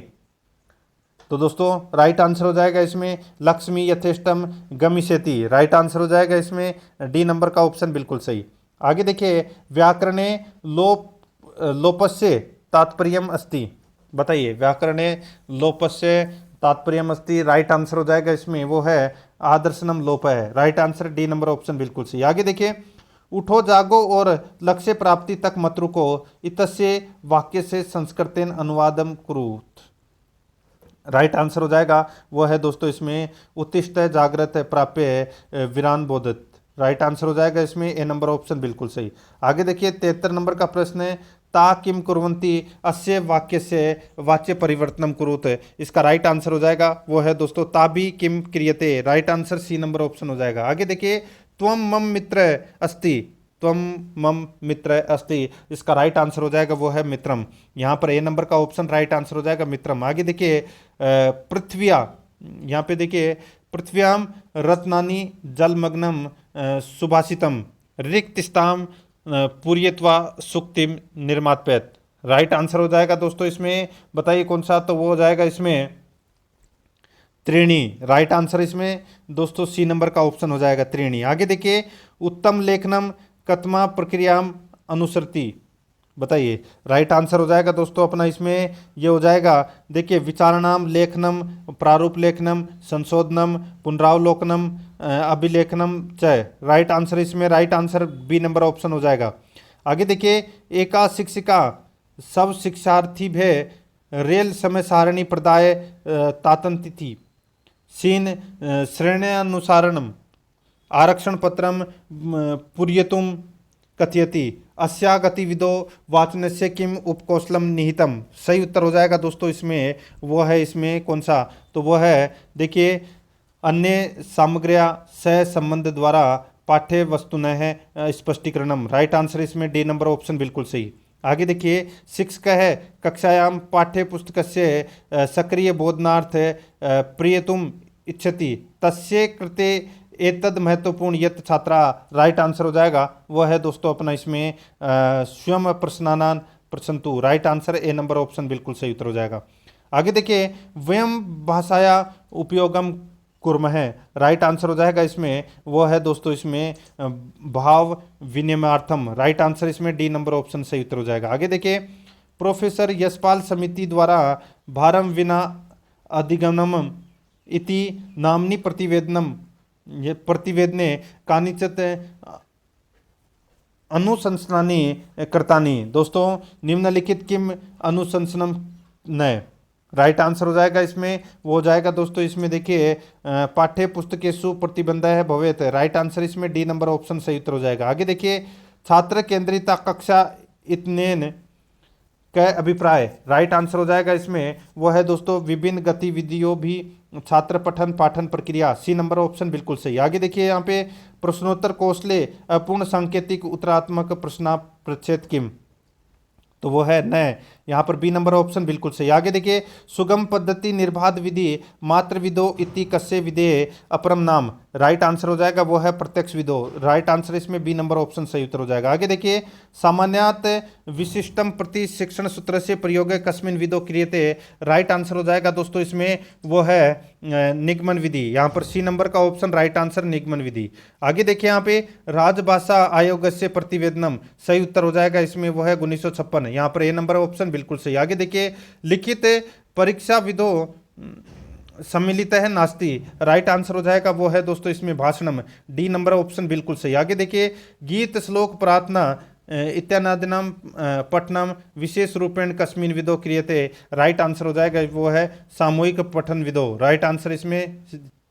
तो दोस्तों राइट आंसर हो जाएगा इसमें लक्ष्मी यथेष्टम गमिष्यति, राइट आंसर हो जाएगा इसमें डी नंबर का ऑप्शन बिल्कुल सही। आगे देखिए, व्याकरणे लोपस्य तात्पर्यम अस्ति, बताइए, व्याकरणे लोपस्य तात्पर्यम अस्ति, राइट आंसर हो जाएगा इसमें वो है आदर्शनम लोप है, right answer D number option बिल्कुल सही। आगे देखिए, उठो जागो और लक्ष्य प्राप्ति तक मत रुको, इतस्य वाक्य से संस्कृतेन अनुवादम कुरुत, राइट आंसर हो जाएगा वो है दोस्तों इसमें उत्तिष्ठ जागृत प्राप्य विरान बोधत, राइट आंसर हो जाएगा इसमें ए नंबर ऑप्शन बिल्कुल सही। आगे देखिए, 73 नंबर का प्रश्न है, ता किम कुर्वन्ति अस्य वाक्य से वाच्य परिवर्तनम कुरुत, इसका राइट आंसर हो जाएगा वो है दोस्तों ताबी किम क्रियते, right answer C number option हो जाएगा। आगे देखिए, त्वम मम मित्र अस्ति, त्वम मम मित्र अस्ति, इसका राइट आंसर हो जाएगा वो है मित्रम, यहाँ पर ए नंबर का ऑप्शन राइट आंसर हो जाएगा मित्रम। आगे देखिए, पृथ्व्या, यहाँ पे देखिए, पृथ्व्याम रत्नानि जलमग्नम सुभाषितम रिक्तस्ताम पूर्यत्वा सुक्तिम निर्मात्पेत, राइट आंसर हो जाएगा दोस्तों इसमें, बताइए कौन सा, तो वो हो जाएगा इसमें त्रीणी, राइट आंसर इसमें दोस्तों सी नंबर का ऑप्शन हो जाएगा त्रीणी। आगे देखिए, उत्तम लेखनम कथमा प्रक्रियाम अनुसरती, बताइए, राइट आंसर हो जाएगा दोस्तों अपना इसमें ये हो जाएगा, देखिए, विचारणाम लेखनम प्रारूप लेखनम संशोधनम पुनरावलोकनम अभिलेखनम च, राइट आंसर इसमें right answer B number option हो जाएगा। आगे देखिए, एका शिक्षिका सब शिक्षार्थी भे रेल समय सारणी प्रदाय तातंतिथि सीन श्रेण्यानुसारणम आरक्षण पत्रम पूर्यतुम कथयति अस्या गतिविधो वाचनस्य किम उपकौशलम निहितम, सही उत्तर हो जाएगा दोस्तों इसमें वो है इसमें कौन सा, तो वो है देखिए, अन्य सामग्र्या सह संबंध द्वारा पाठ्य वस्तुनः स्पष्टीकरणम, राइट आंसर इसमें डी नंबर ऑप्शन बिल्कुल सही। आगे देखिए, शिक्षक है कक्षायाम पाठ्य पुस्तक से सक्रिय बोधनार्थ प्रियतुम इच्छति तस्य कृते एतद महत्वपूर्ण यत छात्रा, राइट आंसर हो जाएगा वो है दोस्तों अपना इसमें स्वयं प्रश्नानान प्रसंतु, right answer A number option बिल्कुल सही उत्तर हो जाएगा। आगे देखिए, वयम भाषाया उपयोगम कुर्मः, राइट आंसर हो जाएगा इसमें वो है दोस्तों इसमें भाव विनिमयार्थम, राइट आंसर इसमें डी नंबर ऑप्शन सही उत्तर हो जाएगा। आगे देखिए, प्रोफेसर यशपाल समिति द्वारा भारम विना अधिगमनम इति नामनी प्रतिवेदनम, ये प्रतिवेदने कानिचित अनुशंसनानि कृतानि, दोस्तों निम्नलिखित किम अनुशंसनम न, राइट आंसर हो जाएगा इसमें वो हो जाएगा दोस्तों इसमें देखिए पाठ्य पुस्तकेषु प्रतिबंध है भवेत, राइट आंसर इसमें डी नंबर ऑप्शन सही उत्तर हो जाएगा। आगे देखिए, छात्र केंद्रिता कक्षा इतनेन का अभिप्राय, राइट आंसर हो जाएगा इसमें वो है दोस्तों विभिन्न गतिविधियों भी छात्र पठन पाठन प्रक्रिया, सी नंबर ऑप्शन बिल्कुल सही। आगे देखिए, यहाँ पे प्रश्नोत्तर कौशले अपूर्ण सांकेतिक उत्तरात्मक प्रश्न प्रच्छेद किम, तो वो है न, यहाँ पर बी नंबर ऑप्शन बिल्कुल सही। आगे देखिए, सुगम पद्धति निर्बाध विधि मात्र विदो इति कस्य विधेय अपरम नाम, राइट आंसर हो जाएगा वो है प्रत्यक्ष विदो, राइट आंसर इसमें बी नंबर ऑप्शन सही उत्तर हो जाएगा। आगे देखिए, सामान्यत विशिष्टम प्रति शिक्षण सूत्र से प्रयोग कस्मिन विदो क्रियते, राइट आंसर हो जाएगा दोस्तों इसमें वो है निगमन विधि, यहाँ पर सी नंबर का ऑप्शन राइट आंसर निगमन विधि। आगे देखिए, यहाँ पे राजभाषा आयोग से प्रतिवेदनम, सही उत्तर हो जाएगा इसमें वो है 1956, यहाँ पर ए नंबर ऑप्शन बिल्कुल सही। आगे देखिए, लिखित परीक्षा विदो सम्मिलित है नास्ति, राइट आंसर हो जाएगा वो है दोस्तों इसमें भाषणम, डी नंबर ऑप्शन बिल्कुल सही। आगे देखिए, गीत श्लोक प्रार्थना इत्यादिनाम पठनम विशेष रूपेण कस्मिन विदो क्रियते, राइट आंसर हो जाएगा वो है सामूहिक पठन विदो, राइट आंसर इसमें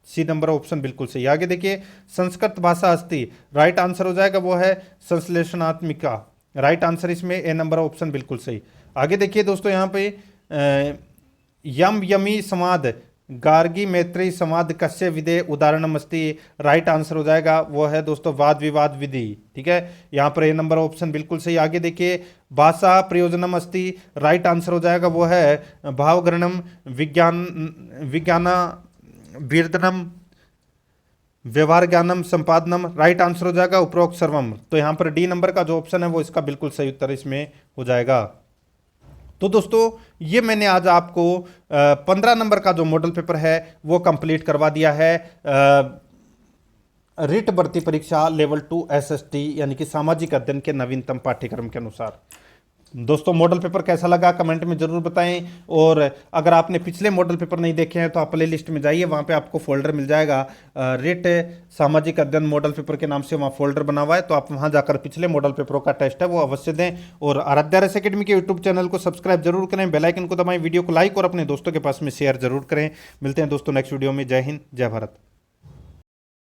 सी नंबर ऑप्शन बिल्कुल सही। आगे देखिए, संस्कृत भाषा अस्ति, राइट आंसर हो जाएगा वो है संश्लेषणात्मिका, राइट आंसर इसमें ए नंबर ऑप्शन बिल्कुल सही। आगे देखिए दोस्तों यहाँ पे यम यमी समाद, गार्गी मैत्री समाद कस्य विदे उदाहरणम अस्ति, राइट आंसर हो जाएगा वो है दोस्तों वाद विवाद विधि। ठीक है, यहाँ पर ए नंबर ऑप्शन बिल्कुल सही। आगे देखिए, भाषा प्रयोजनम अस्ति, राइट आंसर हो जाएगा वो है भावग्रहणम विज्ञाना वीरदनम व्यवहार ज्ञानम संपादनम, राइट आंसर हो जाएगा उपरोक्त सर्वम। तो यहाँ पर डी नंबर का जो ऑप्शन है वो इसका बिल्कुल सही उत्तर इसमें हो जाएगा। तो दोस्तों ये मैंने आज आपको 15 नंबर का जो मॉडल पेपर है वो कंप्लीट करवा दिया है रिट भर्ती परीक्षा लेवल 2 SST यानी कि सामाजिक अध्ययन के नवीनतम पाठ्यक्रम के अनुसार। दोस्तों मॉडल पेपर कैसा लगा कमेंट में जरूर बताएं, और अगर आपने पिछले मॉडल पेपर नहीं देखे हैं तो आप प्ले लिस्ट में जाइए, वहाँ पे आपको फोल्डर मिल जाएगा रिट सामाजिक अध्ययन मॉडल पेपर के नाम से वहाँ फोल्डर बना हुआ है, तो आप वहाँ जाकर पिछले मॉडल पेपरों का टेस्ट है वो अवश्य दें। और आराध्या रेस एकेडमी के यूट्यूब चैनल को सब्सक्राइब जरूर करें, बेल आइकन को दबाएं, वीडियो को लाइक और अपने दोस्तों के पास में शेयर जरूर करें। मिलते हैं दोस्तों नेक्स्ट वीडियो में। जय हिंद, जय भारत।